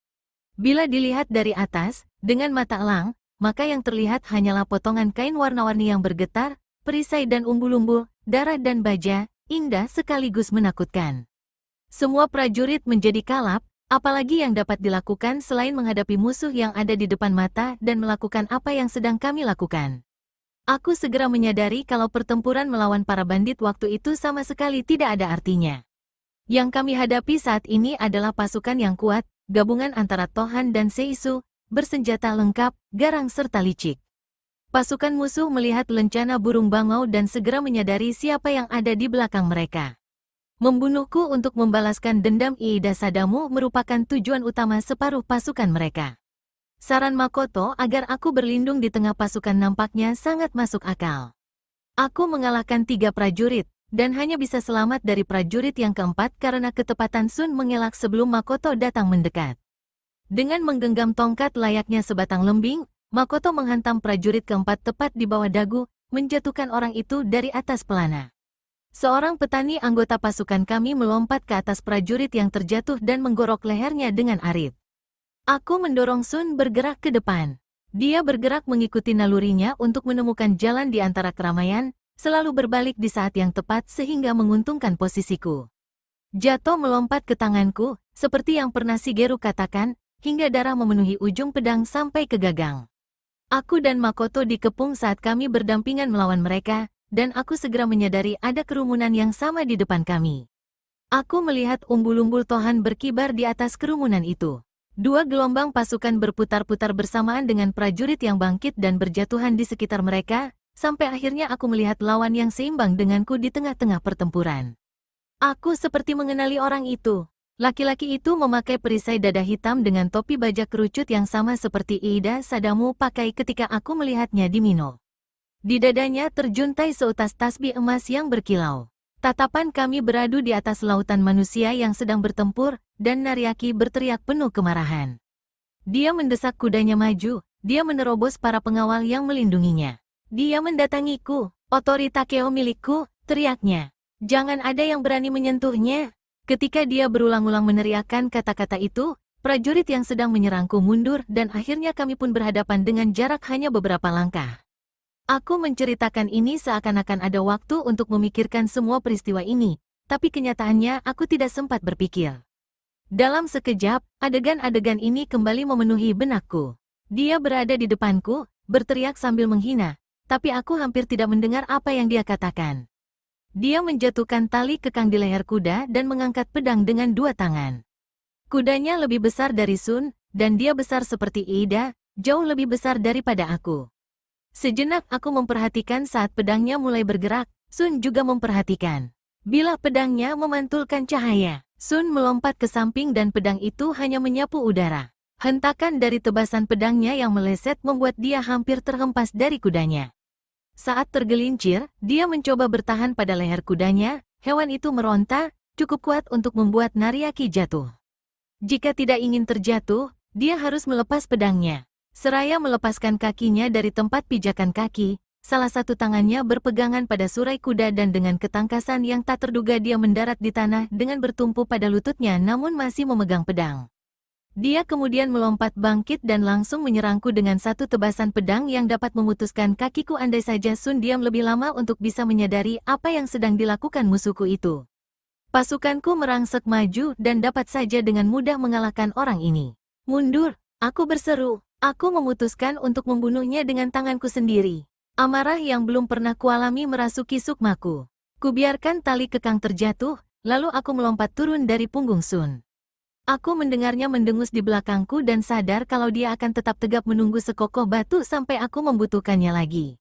Bila dilihat dari atas, dengan mata elang, maka yang terlihat hanyalah potongan kain warna-warni yang bergetar, perisai dan umbul-umbul, darah dan baja, indah sekaligus menakutkan. Semua prajurit menjadi kalap, apalagi yang dapat dilakukan selain menghadapi musuh yang ada di depan mata dan melakukan apa yang sedang kami lakukan. Aku segera menyadari kalau pertempuran melawan para bandit waktu itu sama sekali tidak ada artinya. Yang kami hadapi saat ini adalah pasukan yang kuat, gabungan antara Tohan dan Seisu, bersenjata lengkap, garang serta licik. Pasukan musuh melihat lencana burung bangau dan segera menyadari siapa yang ada di belakang mereka. Membunuhku untuk membalaskan dendam Iida Sadamu merupakan tujuan utama separuh pasukan mereka. Saran Makoto agar aku berlindung di tengah pasukan nampaknya sangat masuk akal. Aku mengalahkan 3 prajurit, dan hanya bisa selamat dari prajurit yang keempat karena ketepatan Sun mengelak sebelum Makoto datang mendekat. Dengan menggenggam tongkat layaknya sebatang lembing, Makoto menghantam prajurit keempat tepat di bawah dagu, menjatuhkan orang itu dari atas pelana. Seorang petani anggota pasukan kami melompat ke atas prajurit yang terjatuh dan menggorok lehernya dengan arit. Aku mendorong Sun bergerak ke depan. Dia bergerak mengikuti nalurinya untuk menemukan jalan di antara keramaian, selalu berbalik di saat yang tepat sehingga menguntungkan posisiku. Jatuh melompat ke tanganku, seperti yang pernah Shigeru katakan, hingga darah memenuhi ujung pedang sampai ke gagang. Aku dan Makoto dikepung saat kami berdampingan melawan mereka, dan aku segera menyadari ada kerumunan yang sama di depan kami. Aku melihat umbul-umbul Tohan berkibar di atas kerumunan itu. 2 gelombang pasukan berputar-putar bersamaan dengan prajurit yang bangkit dan berjatuhan di sekitar mereka, sampai akhirnya aku melihat lawan yang seimbang denganku di tengah-tengah pertempuran. Aku seperti mengenali orang itu. Laki-laki itu memakai perisai dada hitam dengan topi baja kerucut yang sama seperti Iida Sadamu pakai ketika aku melihatnya di Mino. Di dadanya terjuntai seutas tasbih emas yang berkilau. Tatapan kami beradu di atas lautan manusia yang sedang bertempur, dan Nariaki berteriak penuh kemarahan. Dia mendesak kudanya maju, dia menerobos para pengawal yang melindunginya. Dia mendatangiku, Otori Takeo milikku, teriaknya. Jangan ada yang berani menyentuhnya. Ketika dia berulang-ulang meneriakkan kata-kata itu, prajurit yang sedang menyerangku mundur dan akhirnya kami pun berhadapan dengan jarak hanya beberapa langkah. Aku menceritakan ini seakan-akan ada waktu untuk memikirkan semua peristiwa ini, tapi kenyataannya aku tidak sempat berpikir. Dalam sekejap, adegan-adegan ini kembali memenuhi benakku. Dia berada di depanku, berteriak sambil menghina, tapi aku hampir tidak mendengar apa yang dia katakan. Dia menjatuhkan tali kekang di leher kuda dan mengangkat pedang dengan 2 tangan. Kudanya lebih besar dari Sun, dan dia besar seperti Iida, jauh lebih besar daripada aku. Sejenak aku memperhatikan saat pedangnya mulai bergerak, Sun juga memperhatikan. Bila pedangnya memantulkan cahaya, Sun melompat ke samping dan pedang itu hanya menyapu udara. Hentakan dari tebasan pedangnya yang meleset membuat dia hampir terhempas dari kudanya. Saat tergelincir, dia mencoba bertahan pada leher kudanya, hewan itu meronta, cukup kuat untuk membuat Nariaki jatuh. Jika tidak ingin terjatuh, dia harus melepas pedangnya. Seraya melepaskan kakinya dari tempat pijakan kaki, salah satu tangannya berpegangan pada surai kuda dan dengan ketangkasan yang tak terduga dia mendarat di tanah dengan bertumpu pada lututnya namun masih memegang pedang. Dia kemudian melompat bangkit dan langsung menyerangku dengan satu tebasan pedang yang dapat memutuskan kakiku andai saja Sun diam lebih lama untuk bisa menyadari apa yang sedang dilakukan musuhku itu. Pasukanku merangsek maju dan dapat saja dengan mudah mengalahkan orang ini. Mundur, aku berseru. Aku memutuskan untuk membunuhnya dengan tanganku sendiri. Amarah yang belum pernah kualami merasuki sukmaku. Kubiarkan tali kekang terjatuh, lalu aku melompat turun dari punggung Sun. Aku mendengarnya mendengus di belakangku dan sadar kalau dia akan tetap tegap menunggu sekokoh batu sampai aku membutuhkannya lagi.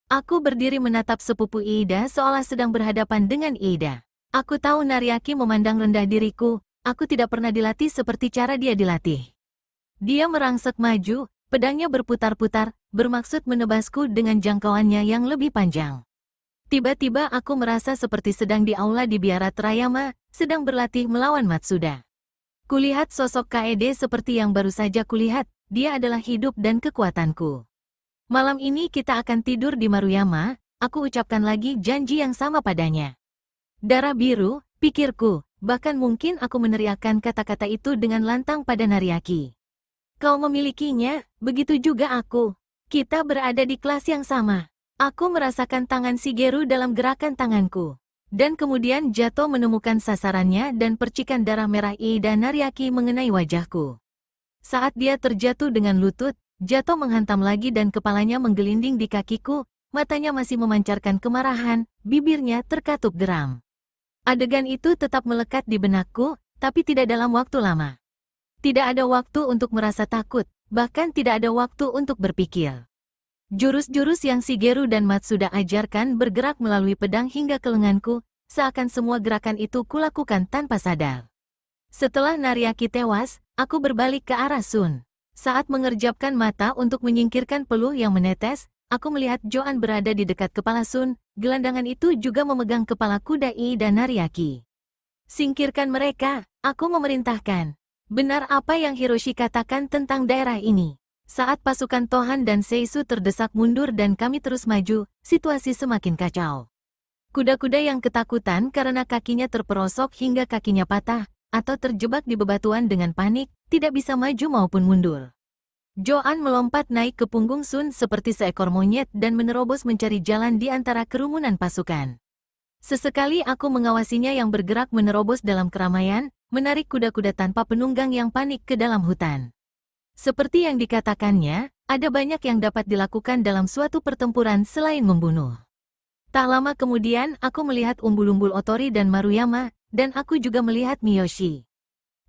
Aku berdiri menatap sepupu Ida seolah sedang berhadapan dengan Ida. Aku tahu Nariaki memandang rendah diriku, aku tidak pernah dilatih seperti cara dia dilatih. Dia merangsek maju, pedangnya berputar-putar, bermaksud menebasku dengan jangkauannya yang lebih panjang. Tiba-tiba aku merasa seperti sedang di aula di biara Trayama, sedang berlatih melawan Matsuda. Kulihat sosok Kaede seperti yang baru saja kulihat, dia adalah hidup dan kekuatanku. Malam ini kita akan tidur di Maruyama, aku ucapkan lagi janji yang sama padanya. Darah biru, pikirku, bahkan mungkin aku meneriakkan kata-kata itu dengan lantang pada Nariaki. Kau memilikinya, begitu juga aku. Kita berada di kelas yang sama. Aku merasakan tangan Shigeru dalam gerakan tanganku. Dan kemudian jatuh menemukan sasarannya dan percikan darah merah Ida Nariaki mengenai wajahku. Saat dia terjatuh dengan lutut, jatuh menghantam lagi dan kepalanya menggelinding di kakiku, matanya masih memancarkan kemarahan, bibirnya terkatup geram. Adegan itu tetap melekat di benakku, tapi tidak dalam waktu lama. Tidak ada waktu untuk merasa takut, bahkan tidak ada waktu untuk berpikir. Jurus-jurus yang Shigeru dan Matsuda ajarkan bergerak melalui pedang hingga ke lenganku, seakan semua gerakan itu kulakukan tanpa sadar. Setelah Nariaki tewas, aku berbalik ke arah Sun. Saat mengerjapkan mata untuk menyingkirkan peluh yang menetes, aku melihat Joan berada di dekat kepala Sun, gelandangan itu juga memegang kepala kuda dan Nariaki. Singkirkan mereka, aku memerintahkan. Benar apa yang Hiroshi katakan tentang daerah ini. Saat pasukan Tohan dan Seisu terdesak mundur dan kami terus maju, situasi semakin kacau. Kuda-kuda yang ketakutan karena kakinya terperosok hingga kakinya patah, atau terjebak di bebatuan dengan panik, tidak bisa maju maupun mundur. Joan melompat naik ke punggung Sun seperti seekor monyet dan menerobos mencari jalan di antara kerumunan pasukan. Sesekali aku mengawasinya yang bergerak menerobos dalam keramaian, menarik kuda-kuda tanpa penunggang yang panik ke dalam hutan. Seperti yang dikatakannya, ada banyak yang dapat dilakukan dalam suatu pertempuran selain membunuh. Tak lama kemudian aku melihat umbul-umbul Otori dan Maruyama, dan aku juga melihat Miyoshi.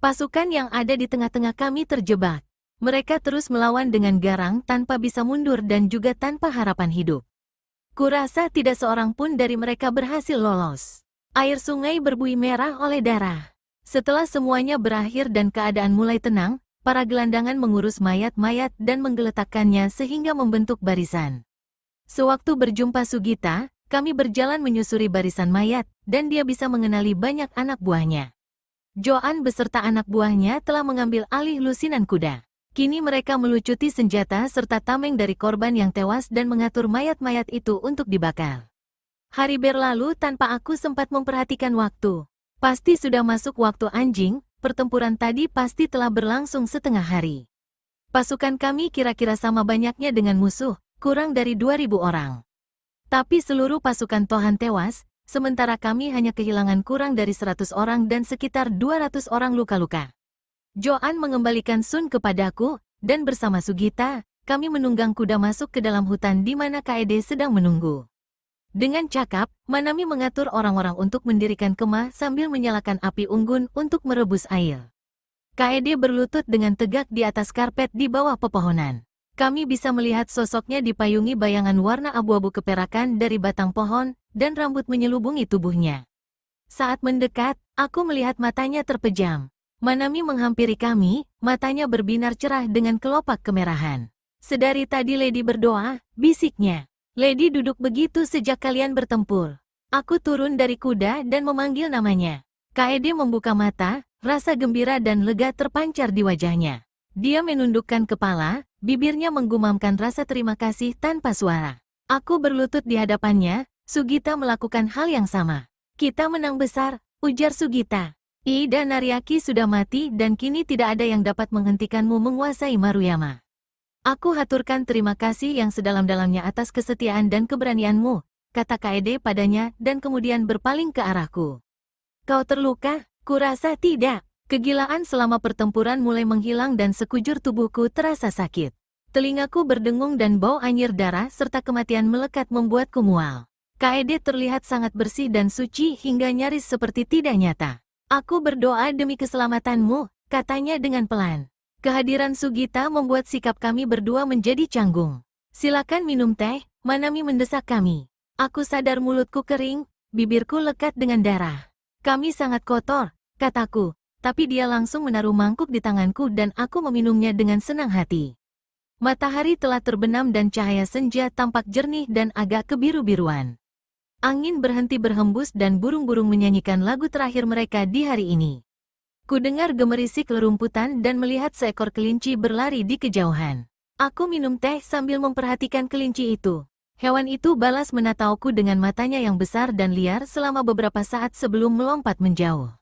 Pasukan yang ada di tengah-tengah kami terjebak. Mereka terus melawan dengan garang tanpa bisa mundur dan juga tanpa harapan hidup. Kurasa tidak seorang pun dari mereka berhasil lolos. Air sungai berbuih merah oleh darah. Setelah semuanya berakhir dan keadaan mulai tenang, para gelandangan mengurus mayat-mayat dan menggeletakkannya sehingga membentuk barisan. Sewaktu berjumpa Sugita, kami berjalan menyusuri barisan mayat, dan dia bisa mengenali banyak anak buahnya. Joan beserta anak buahnya telah mengambil alih lusinan kuda. Kini mereka melucuti senjata serta tameng dari korban yang tewas dan mengatur mayat-mayat itu untuk dibakar. Hari berlalu tanpa aku sempat memperhatikan waktu. Pasti sudah masuk waktu anjing, pertempuran tadi pasti telah berlangsung setengah hari. Pasukan kami kira-kira sama banyaknya dengan musuh, kurang dari 2.000 orang. Tapi seluruh pasukan Tohan tewas, sementara kami hanya kehilangan kurang dari 100 orang dan sekitar 200 orang luka-luka. Joan mengembalikan Sun kepadaku, dan bersama Sugita, kami menunggang kuda masuk ke dalam hutan di mana Kaede sedang menunggu. Dengan cakap, Manami mengatur orang-orang untuk mendirikan kemah sambil menyalakan api unggun untuk merebus air. Kaede berlutut dengan tegak di atas karpet di bawah pepohonan. Kami bisa melihat sosoknya dipayungi bayangan warna abu-abu keperakan dari batang pohon, dan rambut menyelubungi tubuhnya. Saat mendekat, aku melihat matanya terpejam. Manami menghampiri kami, matanya berbinar cerah dengan kelopak kemerahan. Sedari tadi Lady berdoa, bisiknya. Lady duduk begitu sejak kalian bertempur. Aku turun dari kuda dan memanggil namanya. Kaede membuka mata, rasa gembira dan lega terpancar di wajahnya. Dia menundukkan kepala, bibirnya menggumamkan rasa terima kasih tanpa suara. Aku berlutut di hadapannya, Sugita melakukan hal yang sama. Kita menang besar, ujar Sugita. Ida Nariaki sudah mati dan kini tidak ada yang dapat menghentikanmu menguasai Maruyama. Aku haturkan terima kasih yang sedalam-dalamnya atas kesetiaan dan keberanianmu, kata Kaede padanya dan kemudian berpaling ke arahku. Kau terluka? Kurasa tidak. Kegilaan selama pertempuran mulai menghilang dan sekujur tubuhku terasa sakit. Telingaku berdengung dan bau anyir darah serta kematian melekat membuatku mual. Kaede terlihat sangat bersih dan suci hingga nyaris seperti tidak nyata. Aku berdoa demi keselamatanmu, katanya dengan pelan. Kehadiran Sugita membuat sikap kami berdua menjadi canggung. Silakan minum teh, Manami mendesak kami. Aku sadar mulutku kering, bibirku lekat dengan darah. Kami sangat kotor, kataku, tapi dia langsung menaruh mangkuk di tanganku dan aku meminumnya dengan senang hati. Matahari telah terbenam dan cahaya senja tampak jernih dan agak kebiru-biruan. Angin berhenti berhembus dan burung-burung menyanyikan lagu terakhir mereka di hari ini. Kudengar gemerisik rerumputan dan melihat seekor kelinci berlari di kejauhan. Aku minum teh sambil memperhatikan kelinci itu. Hewan itu balas menatauku dengan matanya yang besar dan liar selama beberapa saat sebelum melompat menjauh.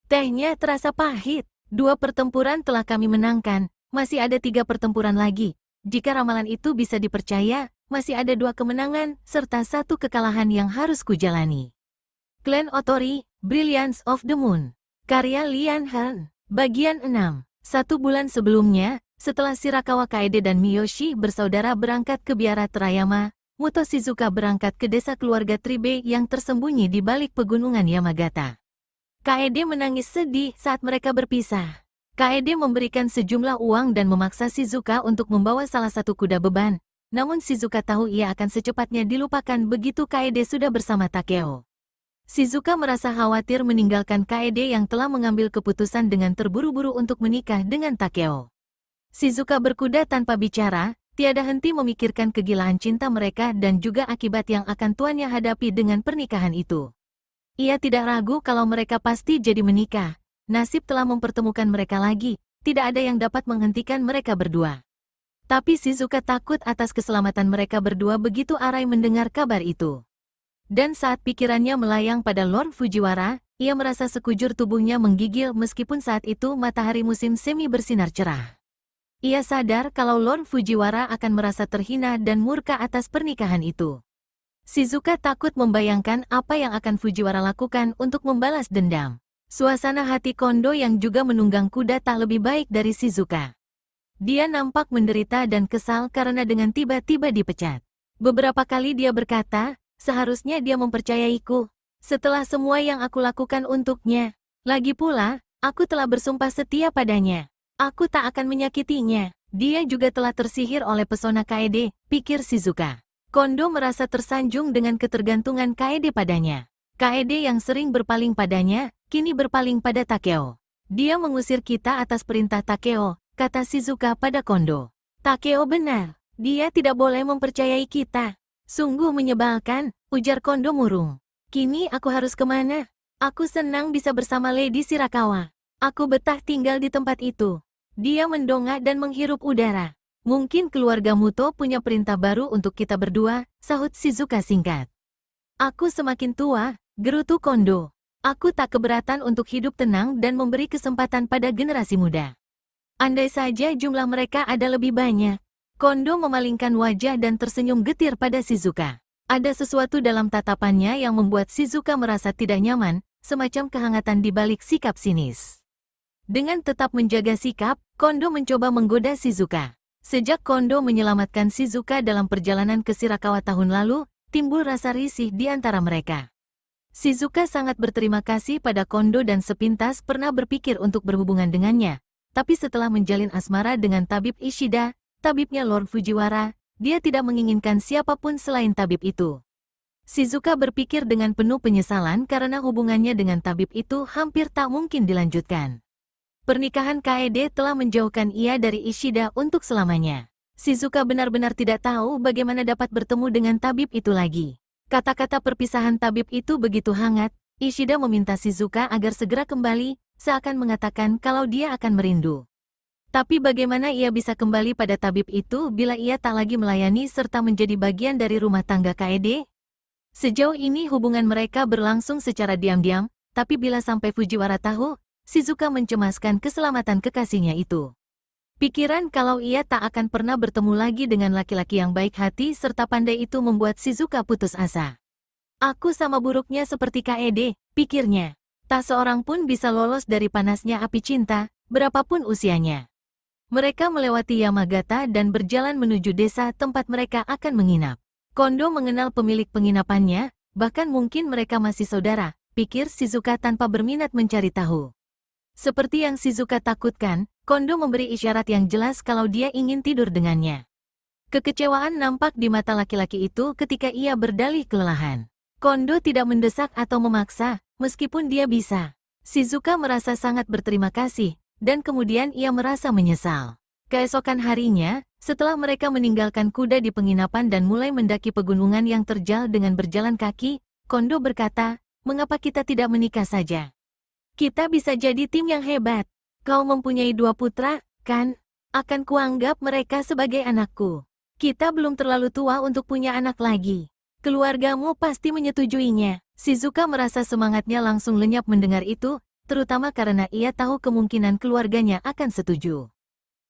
Tehnya terasa pahit. 2 pertempuran telah kami menangkan, masih ada 3 pertempuran lagi. Jika ramalan itu bisa dipercaya, masih ada 2 kemenangan, serta 1 kekalahan yang harus kujalani. Clan Otori, Brilliance of the Moon. Karya Lian Han. Bagian 6. 1 bulan sebelumnya, setelah Shirakawa Kaede dan Miyoshi bersaudara berangkat ke biara Terayama, Muto Shizuka berangkat ke desa keluarga Tribe yang tersembunyi di balik pegunungan Yamagata. Kaede menangis sedih saat mereka berpisah. Kaede memberikan sejumlah uang dan memaksa Shizuka untuk membawa salah satu kuda beban, namun Shizuka tahu ia akan secepatnya dilupakan begitu Kaede sudah bersama Takeo. Shizuka merasa khawatir meninggalkan Kaede yang telah mengambil keputusan dengan terburu-buru untuk menikah dengan Takeo. Shizuka berkuda tanpa bicara, tiada henti memikirkan kegilaan cinta mereka dan juga akibat yang akan tuannya hadapi dengan pernikahan itu. Ia tidak ragu kalau mereka pasti jadi menikah. Nasib telah mempertemukan mereka lagi, tidak ada yang dapat menghentikan mereka berdua. Tapi Shizuka takut atas keselamatan mereka berdua begitu Arai mendengar kabar itu. Dan saat pikirannya melayang pada Lord Fujiwara, ia merasa sekujur tubuhnya menggigil meskipun saat itu matahari musim semi bersinar cerah. Ia sadar kalau Lord Fujiwara akan merasa terhina dan murka atas pernikahan itu. Shizuka takut membayangkan apa yang akan Fujiwara lakukan untuk membalas dendam. Suasana hati Kondo yang juga menunggang kuda tak lebih baik dari Shizuka. Dia nampak menderita dan kesal karena dengan tiba-tiba dipecat. Beberapa kali dia berkata, seharusnya dia mempercayaiku. Setelah semua yang aku lakukan untuknya. Lagi pula, aku telah bersumpah setia padanya. Aku tak akan menyakitinya. Dia juga telah tersihir oleh pesona Kaede, pikir Shizuka. Kondo merasa tersanjung dengan ketergantungan Kaede padanya. Kaede yang sering berpaling padanya, kini berpaling pada Takeo. Dia mengusir kita atas perintah Takeo, kata Shizuka pada Kondo. Takeo benar, dia tidak boleh mempercayai kita. Sungguh menyebalkan, ujar Kondo murung. Kini aku harus kemana? Aku senang bisa bersama Lady Shirakawa. Aku betah tinggal di tempat itu. Dia mendongak dan menghirup udara. Mungkin keluarga Muto punya perintah baru untuk kita berdua, sahut Shizuka singkat. Aku semakin tua, gerutu Kondo. Aku tak keberatan untuk hidup tenang dan memberi kesempatan pada generasi muda. Andai saja jumlah mereka ada lebih banyak. Kondo memalingkan wajah dan tersenyum getir pada Shizuka. Ada sesuatu dalam tatapannya yang membuat Shizuka merasa tidak nyaman, semacam kehangatan di balik sikap sinis. Dengan tetap menjaga sikap, Kondo mencoba menggoda Shizuka. Sejak Kondo menyelamatkan Shizuka dalam perjalanan ke Shirakawa tahun lalu, timbul rasa risih di antara mereka. Shizuka sangat berterima kasih pada Kondo dan sepintas pernah berpikir untuk berhubungan dengannya. Tapi setelah menjalin asmara dengan tabib Ishida, tabibnya Lord Fujiwara, dia tidak menginginkan siapapun selain tabib itu. Shizuka berpikir dengan penuh penyesalan karena hubungannya dengan tabib itu hampir tak mungkin dilanjutkan. Pernikahan Kaede telah menjauhkan ia dari Ishida untuk selamanya. Shizuka benar-benar tidak tahu bagaimana dapat bertemu dengan tabib itu lagi. Kata-kata perpisahan tabib itu begitu hangat, Ishida meminta Shizuka agar segera kembali, seakan mengatakan kalau dia akan merindu. Tapi bagaimana ia bisa kembali pada tabib itu bila ia tak lagi melayani serta menjadi bagian dari rumah tangga Kaede? Sejauh ini hubungan mereka berlangsung secara diam-diam, tapi bila sampai Fujiwara tahu, Shizuka mencemaskan keselamatan kekasihnya itu. Pikiran kalau ia tak akan pernah bertemu lagi dengan laki-laki yang baik hati serta pandai itu membuat Shizuka putus asa. Aku sama buruknya seperti Kaede, pikirnya. Tak seorang pun bisa lolos dari panasnya api cinta, berapapun usianya. Mereka melewati Yamagata dan berjalan menuju desa tempat mereka akan menginap. Kondo mengenal pemilik penginapannya, bahkan mungkin mereka masih saudara, pikir Shizuka tanpa berminat mencari tahu. Seperti yang Shizuka takutkan, Kondo memberi isyarat yang jelas kalau dia ingin tidur dengannya. Kekecewaan nampak di mata laki-laki itu ketika ia berdalih kelelahan. Kondo tidak mendesak atau memaksa, meskipun dia bisa. Shizuka merasa sangat berterima kasih, dan kemudian ia merasa menyesal. Keesokan harinya, setelah mereka meninggalkan kuda di penginapan dan mulai mendaki pegunungan yang terjal dengan berjalan kaki, Kondo berkata, "Mengapa kita tidak menikah saja? Kita bisa jadi tim yang hebat. Kau mempunyai 2 putra, kan? Akan kuanggap mereka sebagai anakku. Kita belum terlalu tua untuk punya anak lagi. Keluargamu pasti menyetujuinya." Shizuka merasa semangatnya langsung lenyap mendengar itu, terutama karena ia tahu kemungkinan keluarganya akan setuju.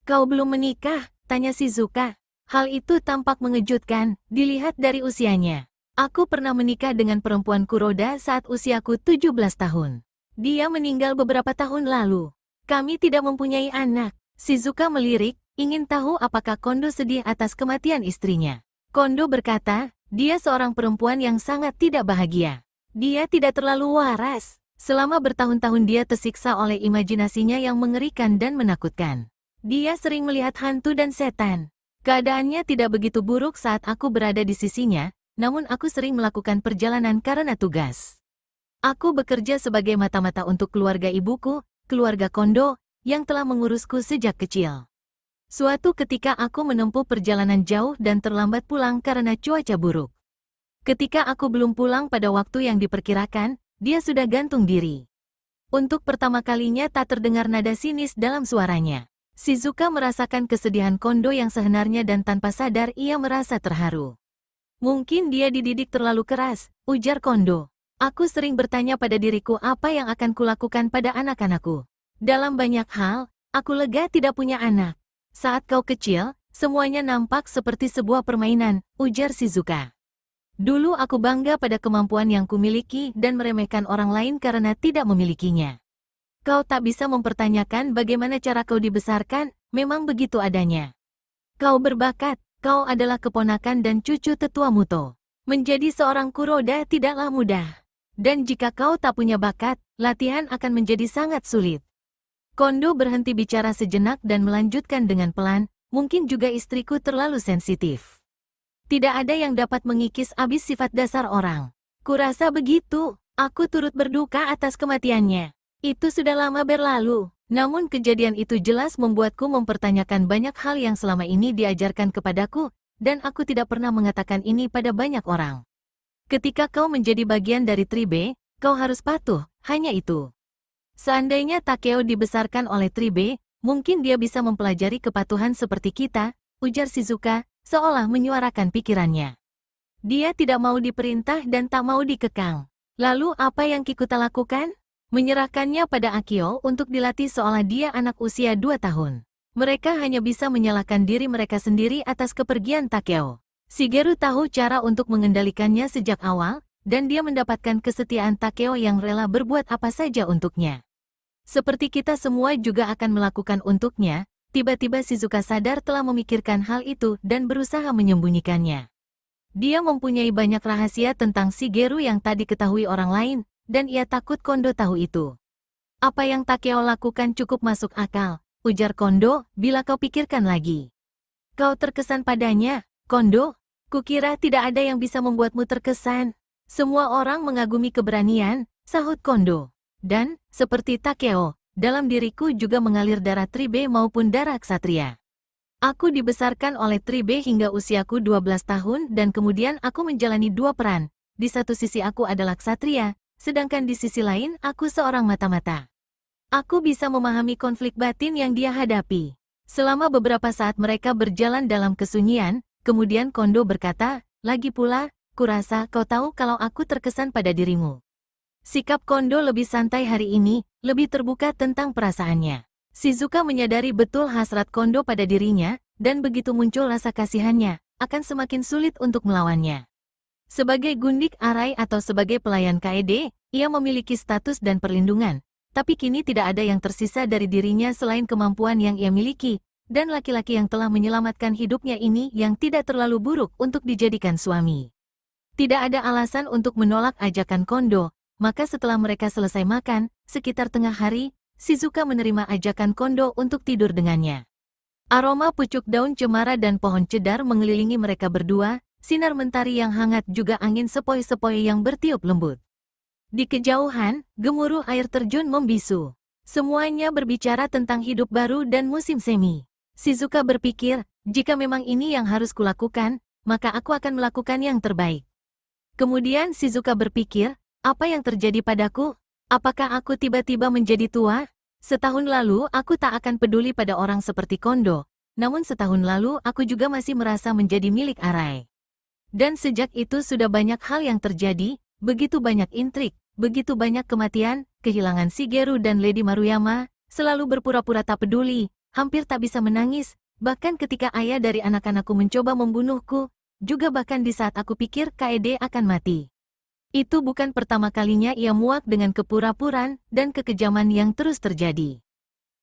"Kau belum menikah?" tanya Shizuka. Hal itu tampak mengejutkan, dilihat dari usianya. "Aku pernah menikah dengan perempuan Kuroda saat usiaku 17 tahun. Dia meninggal beberapa tahun lalu. Kami tidak mempunyai anak." Shizuka melirik, ingin tahu apakah Kondo sedih atas kematian istrinya. Kondo berkata, dia seorang perempuan yang sangat tidak bahagia. Dia tidak terlalu waras. Selama bertahun-tahun dia tersiksa oleh imajinasinya yang mengerikan dan menakutkan. Dia sering melihat hantu dan setan. Keadaannya tidak begitu buruk saat aku berada di sisinya, namun aku sering melakukan perjalanan karena tugas. Aku bekerja sebagai mata-mata untuk keluarga ibuku, keluarga Kondo, yang telah mengurusku sejak kecil. Suatu ketika aku menempuh perjalanan jauh dan terlambat pulang karena cuaca buruk. Ketika aku belum pulang pada waktu yang diperkirakan, dia sudah gantung diri. Untuk pertama kalinya tak terdengar nada sinis dalam suaranya. Shizuka merasakan kesedihan Kondo yang sebenarnya dan tanpa sadar ia merasa terharu. "Mungkin dia dididik terlalu keras," ujar Kondo. "Aku sering bertanya pada diriku apa yang akan kulakukan pada anak-anakku. Dalam banyak hal, aku lega tidak punya anak. Saat kau kecil, semuanya nampak seperti sebuah permainan," ujar Shizuka. "Dulu aku bangga pada kemampuan yang kumiliki dan meremehkan orang lain karena tidak memilikinya. Kau tak bisa mempertanyakan bagaimana cara kau dibesarkan, memang begitu adanya. Kau berbakat, kau adalah keponakan dan cucu tetua Muto. Menjadi seorang Kuroda tidaklah mudah. Dan jika kau tak punya bakat, latihan akan menjadi sangat sulit." Kondo berhenti bicara sejenak dan melanjutkan dengan pelan, "Mungkin juga istriku terlalu sensitif. Tidak ada yang dapat mengikis habis sifat dasar orang. Kurasa begitu, aku turut berduka atas kematiannya. Itu sudah lama berlalu, namun kejadian itu jelas membuatku mempertanyakan banyak hal yang selama ini diajarkan kepadaku, dan aku tidak pernah mengatakan ini pada banyak orang. Ketika kau menjadi bagian dari Tribe, kau harus patuh, hanya itu. Seandainya Takeo dibesarkan oleh Tribe, mungkin dia bisa mempelajari kepatuhan seperti kita," ujar Shizuka, seolah menyuarakan pikirannya. "Dia tidak mau diperintah dan tak mau dikekang. Lalu apa yang Kikuta lakukan? Menyerahkannya pada Akio untuk dilatih seolah dia anak usia 2 tahun. Mereka hanya bisa menyalahkan diri mereka sendiri atas kepergian Takeo. Shigeru tahu cara untuk mengendalikannya sejak awal, dan dia mendapatkan kesetiaan Takeo yang rela berbuat apa saja untuknya. Seperti kita semua juga akan melakukan untuknya." Tiba-tiba Shizuka sadar telah memikirkan hal itu dan berusaha menyembunyikannya. Dia mempunyai banyak rahasia tentang Shigeru yang tak diketahui orang lain, dan ia takut Kondo tahu itu. "Apa yang Takeo lakukan cukup masuk akal," ujar Kondo, "bila kau pikirkan lagi. Kau terkesan padanya, Kondo? Kukira tidak ada yang bisa membuatmu terkesan. Semua orang mengagumi keberanian," sahut Kondo. "Dan, seperti Takeo, dalam diriku juga mengalir darah Tribe maupun darah ksatria. Aku dibesarkan oleh Tribe hingga usiaku 12 tahun dan kemudian aku menjalani 2 peran. Di satu sisi aku adalah ksatria, sedangkan di sisi lain aku seorang mata-mata. Aku bisa memahami konflik batin yang dia hadapi." Selama beberapa saat mereka berjalan dalam kesunyian, kemudian Kondo berkata, "Lagi pula, kurasa kau tahu kalau aku terkesan pada dirimu." Sikap Kondo lebih santai hari ini, lebih terbuka tentang perasaannya. Shizuka menyadari betul hasrat Kondo pada dirinya, dan begitu muncul rasa kasihannya, akan semakin sulit untuk melawannya. Sebagai gundik arai atau sebagai pelayan Kaede, Ia memiliki status dan perlindungan, tapi kini tidak ada yang tersisa dari dirinya selain kemampuan yang ia miliki, dan laki-laki yang telah menyelamatkan hidupnya ini yang tidak terlalu buruk untuk dijadikan suami. Tidak ada alasan untuk menolak ajakan Kondo, maka setelah mereka selesai makan, sekitar tengah hari, Shizuka menerima ajakan Kondo untuk tidur dengannya. Aroma pucuk daun cemara dan pohon cedar mengelilingi mereka berdua, sinar mentari yang hangat juga angin sepoi-sepoi yang bertiup lembut. Di kejauhan, gemuruh air terjun membisu. Semuanya berbicara tentang hidup baru dan musim semi. Shizuka berpikir, jika memang ini yang harus kulakukan, maka aku akan melakukan yang terbaik. Kemudian Shizuka berpikir, apa yang terjadi padaku? Apakah aku tiba-tiba menjadi tua? Setahun lalu aku tak akan peduli pada orang seperti Kondo, namun setahun lalu aku juga masih merasa menjadi milik Arai. Dan sejak itu sudah banyak hal yang terjadi, begitu banyak intrik, begitu banyak kematian, kehilangan Shigeru dan Lady Maruyama, selalu berpura-pura tak peduli, hampir tak bisa menangis, bahkan ketika ayah dari anak-anakku mencoba membunuhku, juga bahkan di saat aku pikir Kaede akan mati. Itu bukan pertama kalinya ia muak dengan kepura-puraan dan kekejaman yang terus terjadi.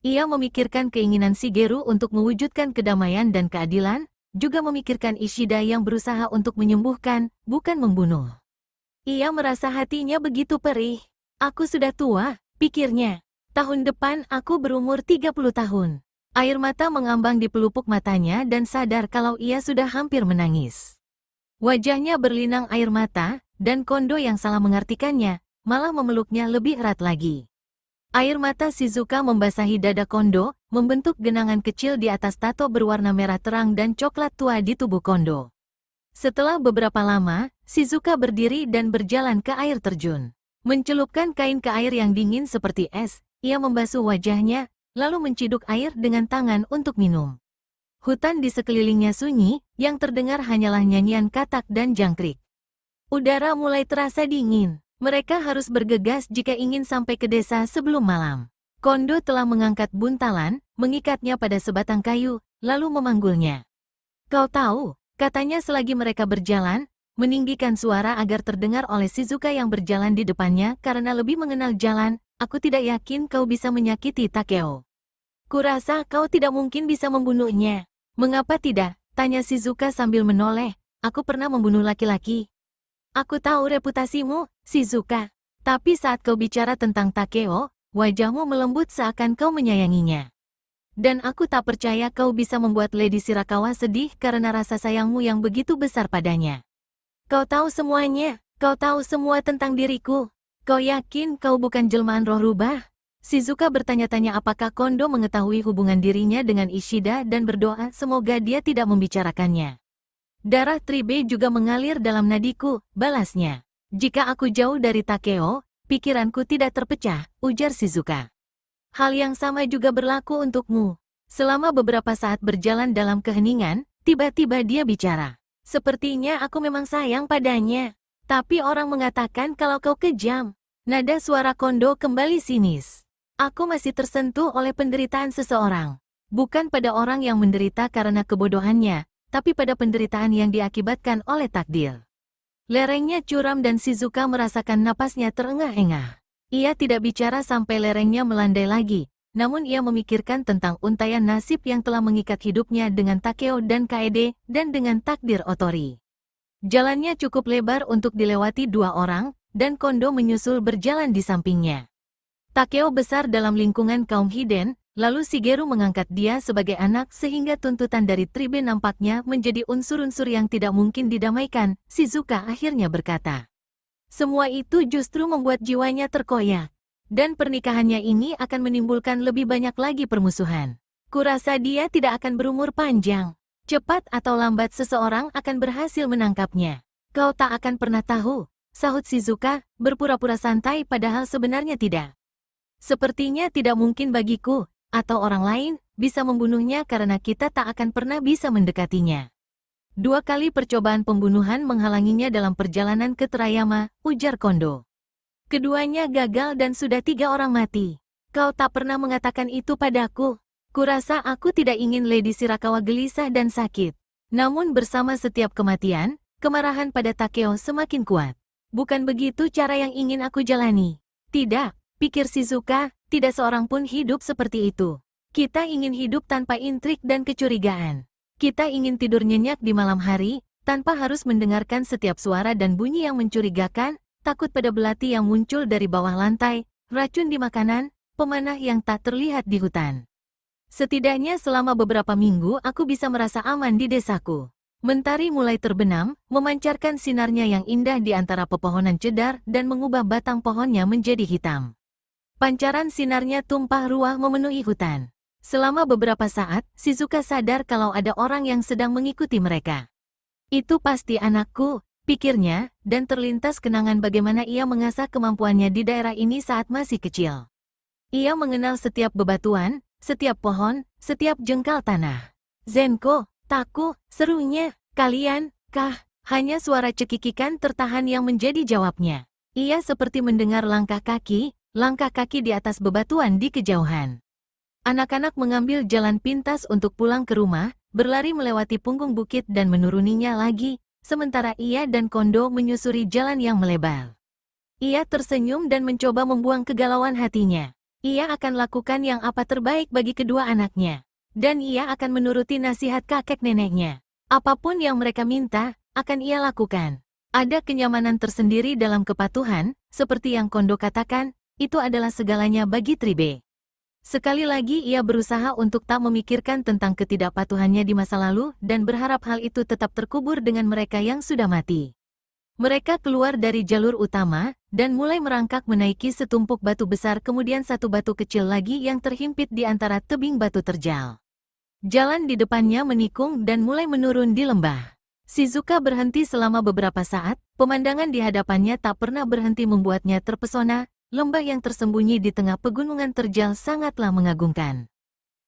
Ia memikirkan keinginan Shigeru untuk mewujudkan kedamaian dan keadilan, juga memikirkan Ishida yang berusaha untuk menyembuhkan, bukan membunuh. Ia merasa hatinya begitu perih. Aku sudah tua, pikirnya. Tahun depan aku berumur 30 tahun. Air mata mengambang di pelupuk matanya dan sadar kalau ia sudah hampir menangis. Wajahnya berlinang air mata, dan Kondo yang salah mengartikannya, malah memeluknya lebih erat lagi. Air mata Shizuka membasahi dada Kondo, membentuk genangan kecil di atas tato berwarna merah terang dan coklat tua di tubuh Kondo. Setelah beberapa lama, Shizuka berdiri dan berjalan ke air terjun. Mencelupkan kain ke air yang dingin seperti es, ia membasuh wajahnya, lalu menciduk air dengan tangan untuk minum. Hutan di sekelilingnya sunyi, yang terdengar hanyalah nyanyian katak dan jangkrik. Udara mulai terasa dingin. Mereka harus bergegas jika ingin sampai ke desa sebelum malam. Kondo telah mengangkat buntalan, mengikatnya pada sebatang kayu, lalu memanggulnya. Kau tahu, katanya selagi mereka berjalan, meninggikan suara agar terdengar oleh Shizuka yang berjalan di depannya karena lebih mengenal jalan, aku tidak yakin kau bisa menyakiti Takeo. Kurasa kau tidak mungkin bisa membunuhnya. Mengapa tidak? Tanya Shizuka sambil menoleh, aku pernah membunuh laki-laki. Aku tahu reputasimu, Shizuka. Tapi saat kau bicara tentang Takeo, wajahmu melembut seakan kau menyayanginya. Dan aku tak percaya kau bisa membuat Lady Shirakawa sedih karena rasa sayangmu yang begitu besar padanya. Kau tahu semuanya, kau tahu semua tentang diriku. Kau yakin kau bukan jelmaan roh rubah? Shizuka bertanya-tanya apakah Kondo mengetahui hubungan dirinya dengan Ishida dan berdoa semoga dia tidak membicarakannya. Darah Tribe juga mengalir dalam nadiku, balasnya. Jika aku jauh dari Takeo, pikiranku tidak terpecah, ujar Shizuka. Hal yang sama juga berlaku untukmu. Selama beberapa saat berjalan dalam keheningan, tiba-tiba dia bicara. Sepertinya aku memang sayang padanya. Tapi orang mengatakan kalau kau kejam. Nada suara Kondo kembali sinis. Aku masih tersentuh oleh penderitaan seseorang. Bukan pada orang yang menderita karena kebodohannya, tapi pada penderitaan yang diakibatkan oleh takdir. Lerengnya curam dan Shizuka merasakan napasnya terengah-engah. Ia tidak bicara sampai lerengnya melandai lagi, namun ia memikirkan tentang untaian nasib yang telah mengikat hidupnya dengan Takeo dan Kaede, dan dengan takdir Otori. Jalannya cukup lebar untuk dilewati dua orang, dan Kondo menyusul berjalan di sampingnya. Takeo besar dalam lingkungan kaum Hiden, lalu Shigeru mengangkat dia sebagai anak sehingga tuntutan dari Tribe nampaknya menjadi unsur-unsur yang tidak mungkin didamaikan, Shizuka akhirnya berkata. Semua itu justru membuat jiwanya terkoyak. Dan pernikahannya ini akan menimbulkan lebih banyak lagi permusuhan. Kurasa dia tidak akan berumur panjang. Cepat atau lambat seseorang akan berhasil menangkapnya. Kau tak akan pernah tahu, sahut Shizuka, berpura-pura santai padahal sebenarnya tidak. Sepertinya tidak mungkin bagiku, atau orang lain, bisa membunuhnya karena kita tak akan pernah bisa mendekatinya. 2 kali percobaan pembunuhan menghalanginya dalam perjalanan ke Terayama, ujar Kondo. Keduanya gagal dan sudah 3 orang mati. Kau tak pernah mengatakan itu padaku. Kurasa aku tidak ingin Lady Shirakawa gelisah dan sakit. Namun bersama setiap kematian, kemarahan pada Takeo semakin kuat. Bukan begitu cara yang ingin aku jalani. Tidak, pikir Shizuka, tidak seorang pun hidup seperti itu. Kita ingin hidup tanpa intrik dan kecurigaan. Kita ingin tidur nyenyak di malam hari, tanpa harus mendengarkan setiap suara dan bunyi yang mencurigakan, takut pada belati yang muncul dari bawah lantai, racun di makanan, pemanah yang tak terlihat di hutan. Setidaknya selama beberapa minggu aku bisa merasa aman di desaku. Mentari mulai terbenam, memancarkan sinarnya yang indah di antara pepohonan cedar dan mengubah batang pohonnya menjadi hitam. Pancaran sinarnya tumpah ruah memenuhi hutan. Selama beberapa saat, Shizuka sadar kalau ada orang yang sedang mengikuti mereka. Itu pasti anakku, pikirnya, dan terlintas kenangan bagaimana ia mengasah kemampuannya di daerah ini saat masih kecil. Ia mengenal setiap bebatuan, setiap pohon, setiap jengkal tanah. Zenko, Taku, serunya, kalian, kah? Hanya suara cekikikan tertahan yang menjadi jawabnya. Ia seperti mendengar langkah kaki di atas bebatuan di kejauhan. Anak-anak mengambil jalan pintas untuk pulang ke rumah, berlari melewati punggung bukit dan menuruninya lagi, sementara ia dan Kondo menyusuri jalan yang melebar. Ia tersenyum dan mencoba membuang kegalauan hatinya. Ia akan lakukan yang apa terbaik bagi kedua anaknya. Dan ia akan menuruti nasihat kakek neneknya. Apapun yang mereka minta, akan ia lakukan. Ada kenyamanan tersendiri dalam kepatuhan, seperti yang Kondo katakan, itu adalah segalanya bagi Tribe. Sekali lagi ia berusaha untuk tak memikirkan tentang ketidakpatuhannya di masa lalu dan berharap hal itu tetap terkubur dengan mereka yang sudah mati. Mereka keluar dari jalur utama, dan mulai merangkak menaiki setumpuk batu besar kemudian satu batu kecil lagi yang terhimpit di antara tebing batu terjal. Jalan di depannya menikung dan mulai menurun di lembah. Shizuka berhenti selama beberapa saat, pemandangan di hadapannya tak pernah berhenti membuatnya terpesona, lembah yang tersembunyi di tengah pegunungan terjal sangatlah mengagumkan.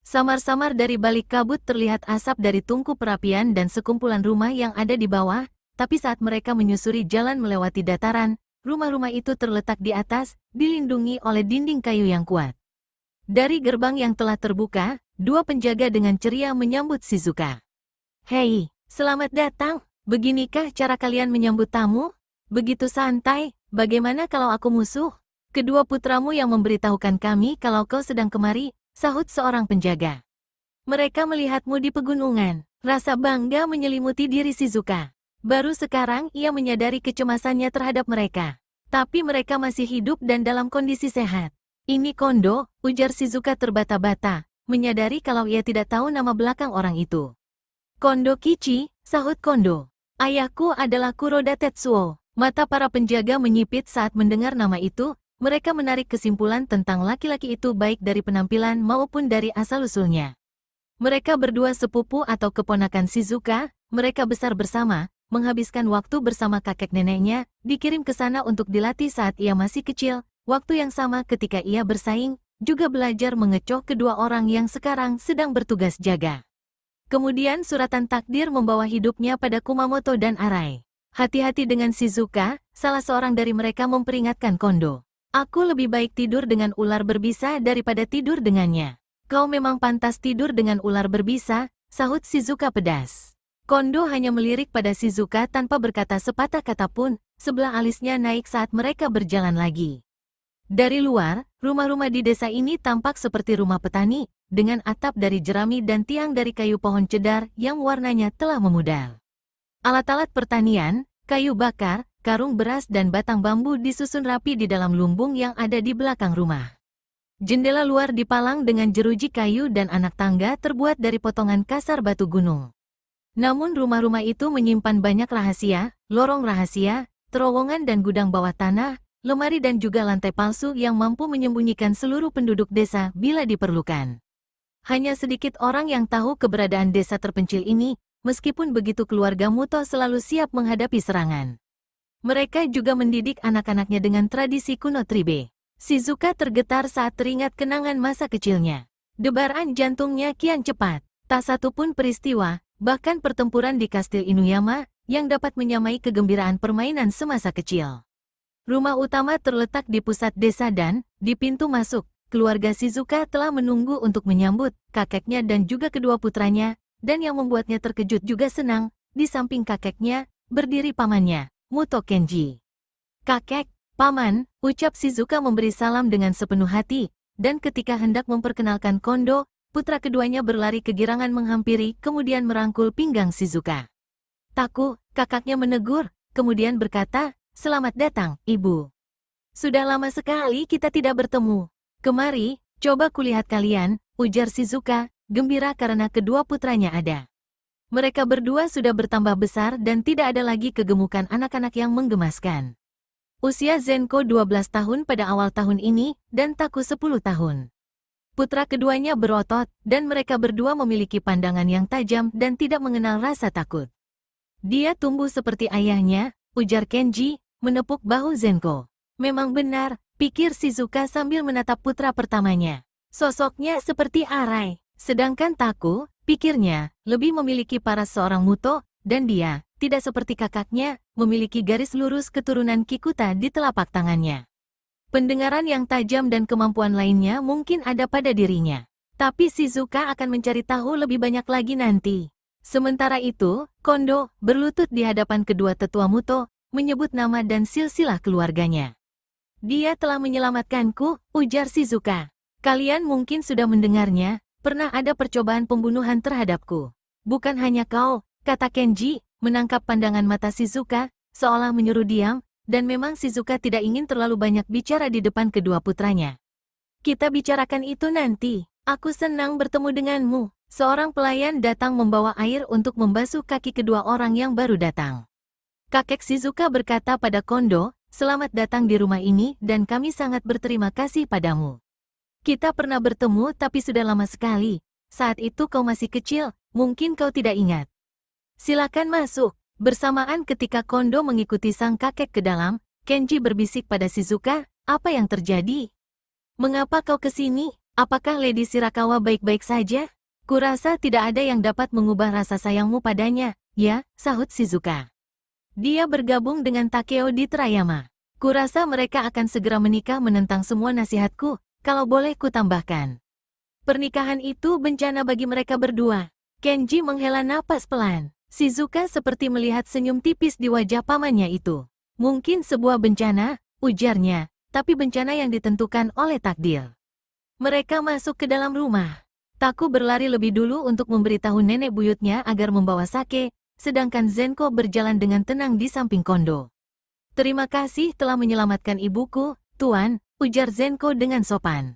Samar-samar dari balik kabut terlihat asap dari tungku perapian dan sekumpulan rumah yang ada di bawah, tapi saat mereka menyusuri jalan melewati dataran, rumah-rumah itu terletak di atas, dilindungi oleh dinding kayu yang kuat. Dari gerbang yang telah terbuka, dua penjaga dengan ceria menyambut Shizuka. "Hei, selamat datang. Beginikah cara kalian menyambut tamu? Begitu santai, bagaimana kalau aku musuh? Kedua putramu yang memberitahukan kami kalau kau sedang kemari," sahut seorang penjaga. "Mereka melihatmu di pegunungan." Rasa bangga menyelimuti diri Shizuka. Baru sekarang ia menyadari kecemasannya terhadap mereka. Tapi mereka masih hidup dan dalam kondisi sehat. "Ini Kondo," ujar Shizuka terbata-bata, menyadari kalau ia tidak tahu nama belakang orang itu. "Kondo Kichi," sahut Kondo. "Ayahku adalah Kuroda Tetsuo." Mata para penjaga menyipit saat mendengar nama itu, mereka menarik kesimpulan tentang laki-laki itu baik dari penampilan maupun dari asal-usulnya. Mereka berdua sepupu atau keponakan Shizuka, mereka besar bersama, menghabiskan waktu bersama kakek neneknya, dikirim ke sana untuk dilatih saat ia masih kecil, waktu yang sama ketika ia bersaing, juga belajar mengecoh kedua orang yang sekarang sedang bertugas jaga. Kemudian suratan takdir membawa hidupnya pada Kumamoto dan Arai. "Hati-hati dengan Shizuka," salah seorang dari mereka memperingatkan Kondo. "Aku lebih baik tidur dengan ular berbisa daripada tidur dengannya." "Kau memang pantas tidur dengan ular berbisa," sahut Shizuka pedas. Kondo hanya melirik pada Shizuka tanpa berkata sepatah kata pun, sebelah alisnya naik saat mereka berjalan lagi. Dari luar, rumah-rumah di desa ini tampak seperti rumah petani, dengan atap dari jerami dan tiang dari kayu pohon cedar yang warnanya telah memudar. Alat-alat pertanian, kayu bakar, karung beras dan batang bambu disusun rapi di dalam lumbung yang ada di belakang rumah. Jendela luar dipalang dengan jeruji kayu dan anak tangga terbuat dari potongan kasar batu gunung. Namun rumah-rumah itu menyimpan banyak rahasia, lorong rahasia, terowongan dan gudang bawah tanah, lemari dan juga lantai palsu yang mampu menyembunyikan seluruh penduduk desa bila diperlukan. Hanya sedikit orang yang tahu keberadaan desa terpencil ini, meskipun begitu keluarga Muto selalu siap menghadapi serangan. Mereka juga mendidik anak-anaknya dengan tradisi kuno Tribe. Shizuka tergetar saat teringat kenangan masa kecilnya. Debaran jantungnya kian cepat. Tak satu pun peristiwa, bahkan pertempuran di Kastil Inuyama, yang dapat menyamai kegembiraan permainan semasa kecil. Rumah utama terletak di pusat desa dan, di pintu masuk, keluarga Shizuka telah menunggu untuk menyambut kakeknya dan juga kedua putranya, dan yang membuatnya terkejut juga senang, di samping kakeknya, berdiri pamannya, Muto Kenji. Kakek, paman, ucap Shizuka memberi salam dengan sepenuh hati, dan ketika hendak memperkenalkan Kondo, putra keduanya berlari kegirangan menghampiri kemudian merangkul pinggang Shizuka. Taku, kakaknya menegur, kemudian berkata, "Selamat datang, ibu. Sudah lama sekali kita tidak bertemu. Kemari, coba kulihat kalian," ujar Shizuka, gembira karena kedua putranya ada. Mereka berdua sudah bertambah besar dan tidak ada lagi kegemukan anak-anak yang menggemaskan. Usia Zenko 12 tahun pada awal tahun ini, dan Taku 10 tahun. Putra keduanya berotot, dan mereka berdua memiliki pandangan yang tajam dan tidak mengenal rasa takut. "Dia tumbuh seperti ayahnya," ujar Kenji, menepuk bahu Zenko. "Memang benar," pikir Shizuka sambil menatap putra pertamanya. "Sosoknya seperti Arai." Sedangkan Taku, pikirnya, lebih memiliki paras seorang Muto, dan dia, tidak seperti kakaknya, memiliki garis lurus keturunan Kikuta di telapak tangannya. Pendengaran yang tajam dan kemampuan lainnya mungkin ada pada dirinya. Tapi Shizuka akan mencari tahu lebih banyak lagi nanti. Sementara itu, Kondo berlutut di hadapan kedua tetua Muto, menyebut nama dan silsilah keluarganya. "Dia telah menyelamatkanku," ujar Shizuka. "Kalian mungkin sudah mendengarnya, pernah ada percobaan pembunuhan terhadapku. Bukan hanya kau," kata Kenji, menangkap pandangan mata Shizuka, seolah menyuruh diam, dan memang Shizuka tidak ingin terlalu banyak bicara di depan kedua putranya. "Kita bicarakan itu nanti. Aku senang bertemu denganmu." Seorang pelayan datang membawa air untuk membasuh kaki kedua orang yang baru datang. Kakek Shizuka berkata pada Kondo, "Selamat datang di rumah ini dan kami sangat berterima kasih padamu. Kita pernah bertemu tapi sudah lama sekali. Saat itu kau masih kecil, mungkin kau tidak ingat. Silakan masuk." Bersamaan ketika Kondo mengikuti sang kakek ke dalam, Kenji berbisik pada Shizuka, "Apa yang terjadi? Mengapa kau ke sini? Apakah Lady Shirakawa baik-baik saja?" "Kurasa tidak ada yang dapat mengubah rasa sayangmu padanya, ya," sahut Shizuka. "Dia bergabung dengan Takeo di Terayama. Kurasa mereka akan segera menikah menentang semua nasihatku, kalau boleh kutambahkan. Pernikahan itu bencana bagi mereka berdua." Kenji menghela napas pelan. Shizuka seperti melihat senyum tipis di wajah pamannya itu. "Mungkin sebuah bencana," ujarnya, "tapi bencana yang ditentukan oleh takdir." Mereka masuk ke dalam rumah. Taku berlari lebih dulu untuk memberitahu nenek buyutnya agar membawa sake, sedangkan Zenko berjalan dengan tenang di samping Kondo. "Terima kasih telah menyelamatkan ibuku, Tuan," ujar Zenko dengan sopan.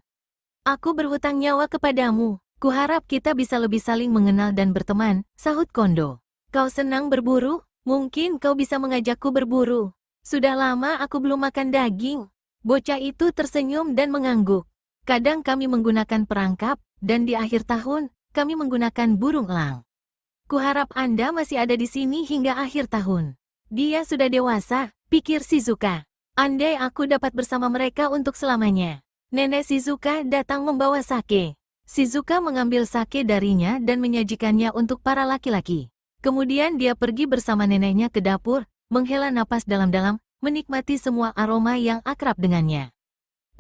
"Aku berhutang nyawa kepadamu. Kuharap kita bisa lebih saling mengenal dan berteman," sahut Kondo. "Kau senang berburu? Mungkin kau bisa mengajakku berburu. Sudah lama aku belum makan daging." Bocah itu tersenyum dan mengangguk. "Kadang kami menggunakan perangkap, dan di akhir tahun, kami menggunakan burung elang. Kuharap Anda masih ada di sini hingga akhir tahun." "Dia sudah dewasa," pikir Shizuka. "Andai aku dapat bersama mereka untuk selamanya." Nenek Shizuka datang membawa sake. Shizuka mengambil sake darinya dan menyajikannya untuk para laki-laki. Kemudian dia pergi bersama neneknya ke dapur, menghela napas dalam-dalam, menikmati semua aroma yang akrab dengannya.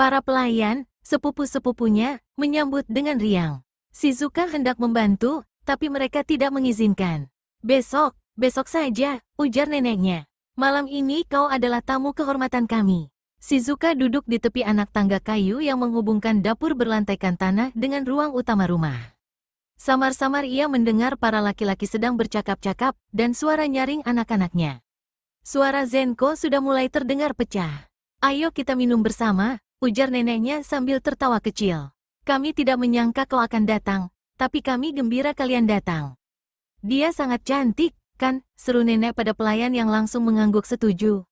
Para pelayan, sepupu-sepupunya, menyambut dengan riang. Shizuka hendak membantu, tapi mereka tidak mengizinkan. Besok saja," ujar neneknya. "Malam ini kau adalah tamu kehormatan kami." Shizuka duduk di tepi anak tangga kayu yang menghubungkan dapur berlantaikan tanah dengan ruang utama rumah. Samar-samar ia mendengar para laki-laki sedang bercakap-cakap, dan suara nyaring anak-anaknya. Suara Zenko sudah mulai terdengar pecah. "Ayo kita minum bersama," ujar neneknya sambil tertawa kecil. "Kami tidak menyangka kau akan datang, tapi kami gembira kalian datang." "Dia sangat cantik, kan?" seru nenek pada pelayan yang langsung mengangguk setuju.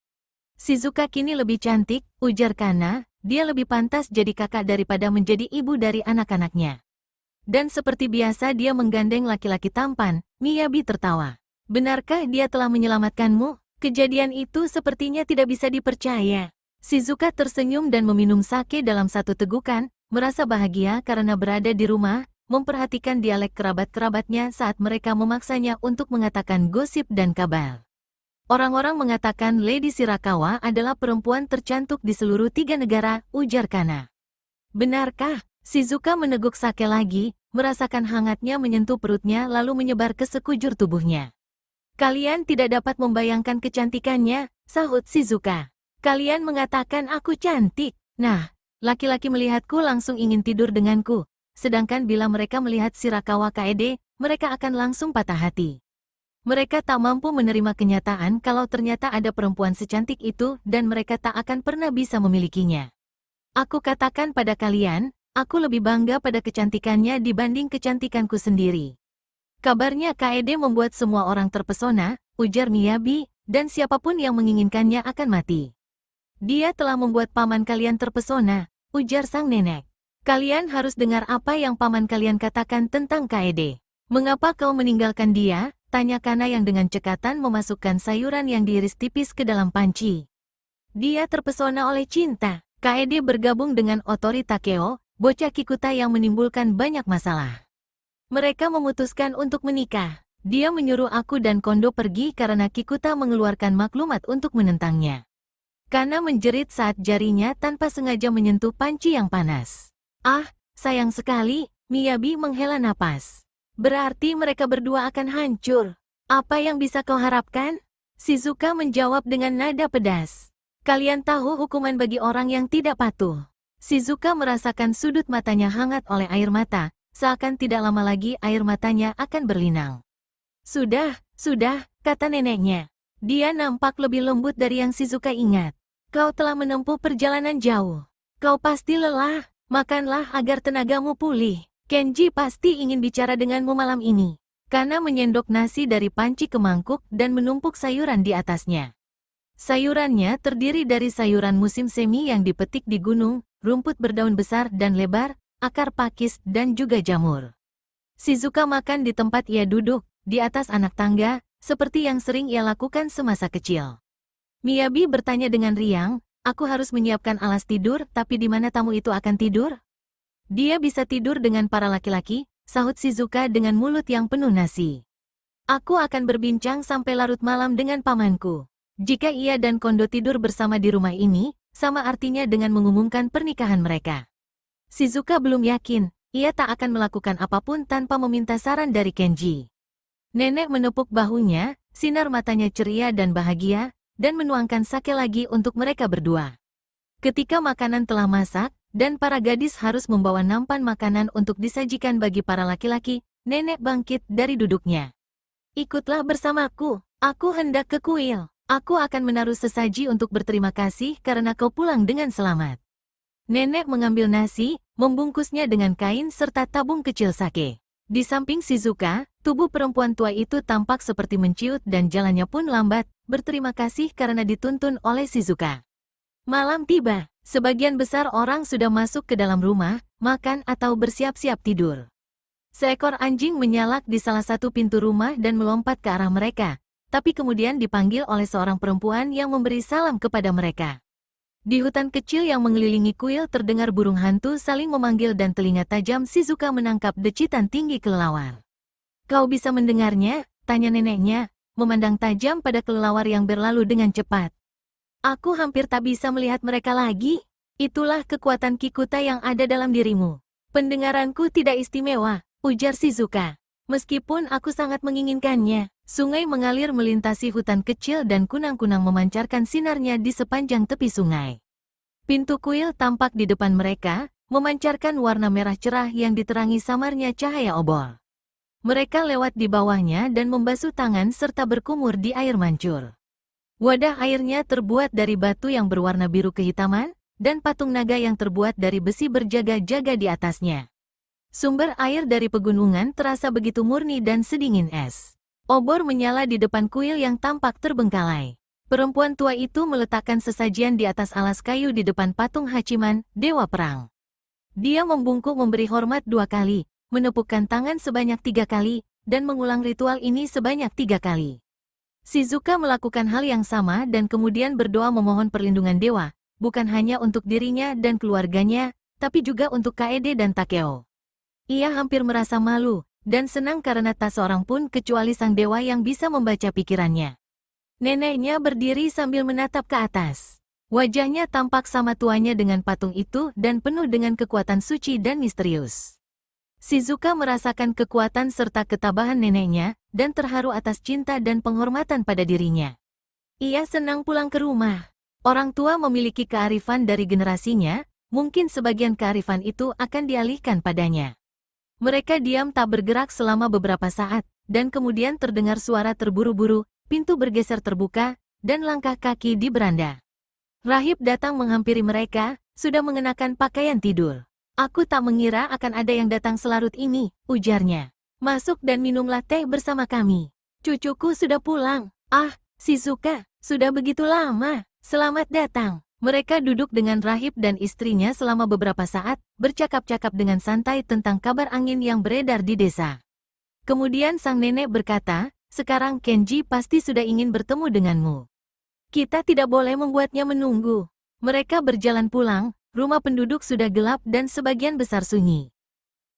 "Shizuka kini lebih cantik," ujar Kana, "dia lebih pantas jadi kakak daripada menjadi ibu dari anak-anaknya." Dan seperti biasa dia menggandeng laki-laki tampan, Miyabi tertawa. "Benarkah dia telah menyelamatkanmu? Kejadian itu sepertinya tidak bisa dipercaya." Shizuka tersenyum dan meminum sake dalam satu tegukan, merasa bahagia karena berada di rumah, memperhatikan dialek kerabat-kerabatnya saat mereka memaksanya untuk mengatakan gosip dan kabar. "Orang-orang mengatakan Lady Shirakawa adalah perempuan tercantik di seluruh 3 negara," ujar Kana. "Benarkah?" Shizuka meneguk sake lagi, merasakan hangatnya menyentuh perutnya lalu menyebar ke sekujur tubuhnya. "Kalian tidak dapat membayangkan kecantikannya," sahut Shizuka. Kalian mengatakan aku cantik. Nah, laki-laki melihatku langsung ingin tidur denganku. Sedangkan bila mereka melihat Shirakawa Kaede, mereka akan langsung patah hati. Mereka tak mampu menerima kenyataan kalau ternyata ada perempuan secantik itu dan mereka tak akan pernah bisa memilikinya. Aku katakan pada kalian, aku lebih bangga pada kecantikannya dibanding kecantikanku sendiri. Kabarnya Kaede membuat semua orang terpesona, ujar Miyabi, dan siapapun yang menginginkannya akan mati. Dia telah membuat paman kalian terpesona, ujar sang nenek. Kalian harus dengar apa yang paman kalian katakan tentang Kaede. Mengapa kau meninggalkan dia? Tanya Kana yang dengan cekatan memasukkan sayuran yang diiris tipis ke dalam panci. Dia terpesona oleh cinta. Kaede bergabung dengan Otori Takeo, bocah Kikuta yang menimbulkan banyak masalah. Mereka memutuskan untuk menikah. Dia menyuruh aku dan Kondo pergi karena Kikuta mengeluarkan maklumat untuk menentangnya. Kana menjerit saat jarinya tanpa sengaja menyentuh panci yang panas. Ah, sayang sekali, Miyabi menghela napas. Berarti mereka berdua akan hancur. Apa yang bisa kau harapkan? Shizuka menjawab dengan nada pedas. Kalian tahu hukuman bagi orang yang tidak patuh. Shizuka merasakan sudut matanya hangat oleh air mata, seakan tidak lama lagi air matanya akan berlinang. Sudah, kata neneknya. Dia nampak lebih lembut dari yang Shizuka ingat. Kau telah menempuh perjalanan jauh. Kau pasti lelah, makanlah agar tenagamu pulih. Kenji pasti ingin bicara denganmu malam ini. Kana menyendok nasi dari panci ke mangkuk dan menumpuk sayuran di atasnya. Sayurannya terdiri dari sayuran musim semi yang dipetik di gunung, rumput berdaun besar dan lebar, akar pakis, dan juga jamur. Shizuka makan di tempat ia duduk, di atas anak tangga, seperti yang sering ia lakukan semasa kecil. Miyabi bertanya dengan riang, aku harus menyiapkan alas tidur, tapi di mana tamu itu akan tidur? Dia bisa tidur dengan para laki-laki, sahut Shizuka dengan mulut yang penuh nasi. Aku akan berbincang sampai larut malam dengan pamanku. Jika ia dan Kondo tidur bersama di rumah ini, sama artinya dengan mengumumkan pernikahan mereka. Shizuka belum yakin, ia tak akan melakukan apapun tanpa meminta saran dari Kenji. Nenek menepuk bahunya, sinar matanya ceria dan bahagia, dan menuangkan sake lagi untuk mereka berdua. Ketika makanan telah masak, dan para gadis harus membawa nampan makanan untuk disajikan bagi para laki-laki, nenek bangkit dari duduknya. Ikutlah bersamaku, aku hendak ke kuil. Aku akan menaruh sesaji untuk berterima kasih karena kau pulang dengan selamat. Nenek mengambil nasi, membungkusnya dengan kain serta tabung kecil sake. Di samping Shizuka, tubuh perempuan tua itu tampak seperti menciut dan jalannya pun lambat, berterima kasih karena dituntun oleh Shizuka. Malam tiba, sebagian besar orang sudah masuk ke dalam rumah, makan atau bersiap-siap tidur. Seekor anjing menyalak di salah satu pintu rumah dan melompat ke arah mereka, tapi kemudian dipanggil oleh seorang perempuan yang memberi salam kepada mereka. Di hutan kecil yang mengelilingi kuil terdengar burung hantu saling memanggil dan telinga tajam Shizuka menangkap decitan tinggi kelelawar. Kau bisa mendengarnya? Tanya neneknya, memandang tajam pada kelelawar yang berlalu dengan cepat. Aku hampir tak bisa melihat mereka lagi. Itulah kekuatan Kikuta yang ada dalam dirimu. Pendengaranku tidak istimewa, ujar Shizuka. Meskipun aku sangat menginginkannya. Sungai mengalir melintasi hutan kecil dan kunang-kunang memancarkan sinarnya di sepanjang tepi sungai. Pintu kuil tampak di depan mereka, memancarkan warna merah cerah yang diterangi samarnya cahaya obor. Mereka lewat di bawahnya dan membasuh tangan serta berkumur di air mancur. Wadah airnya terbuat dari batu yang berwarna biru kehitaman, dan patung naga yang terbuat dari besi berjaga-jaga di atasnya. Sumber air dari pegunungan terasa begitu murni dan sedingin es. Obor menyala di depan kuil yang tampak terbengkalai. Perempuan tua itu meletakkan sesajian di atas alas kayu di depan patung Hachiman, dewa perang. Dia membungkuk memberi hormat 2 kali, menepukkan tangan sebanyak 3 kali, dan mengulang ritual ini sebanyak 3 kali. Shizuka melakukan hal yang sama dan kemudian berdoa memohon perlindungan dewa, bukan hanya untuk dirinya dan keluarganya, tapi juga untuk Kaede dan Takeo. Ia hampir merasa malu dan senang karena tak seorang pun kecuali sang dewa yang bisa membaca pikirannya. Neneknya berdiri sambil menatap ke atas. Wajahnya tampak sama tuanya dengan patung itu dan penuh dengan kekuatan suci dan misterius. Shizuka merasakan kekuatan serta ketabahan neneknya dan terharu atas cinta dan penghormatan pada dirinya. Ia senang pulang ke rumah. Orang tua memiliki kearifan dari generasinya, mungkin sebagian kearifan itu akan dialihkan padanya. Mereka diam tak bergerak selama beberapa saat, dan kemudian terdengar suara terburu-buru, pintu bergeser terbuka, dan langkah kaki di beranda. Rahib datang menghampiri mereka, sudah mengenakan pakaian tidur. Aku tak mengira akan ada yang datang selarut ini, ujarnya. Masuk dan minumlah teh bersama kami. Cucuku sudah pulang. Ah, Shizuka, sudah begitu lama. Selamat datang. Mereka duduk dengan Rahib dan istrinya selama beberapa saat, bercakap-cakap dengan santai tentang kabar angin yang beredar di desa. Kemudian sang nenek berkata, sekarang Kenji pasti sudah ingin bertemu denganmu. Kita tidak boleh membuatnya menunggu. Mereka berjalan pulang, rumah penduduk sudah gelap dan sebagian besar sunyi.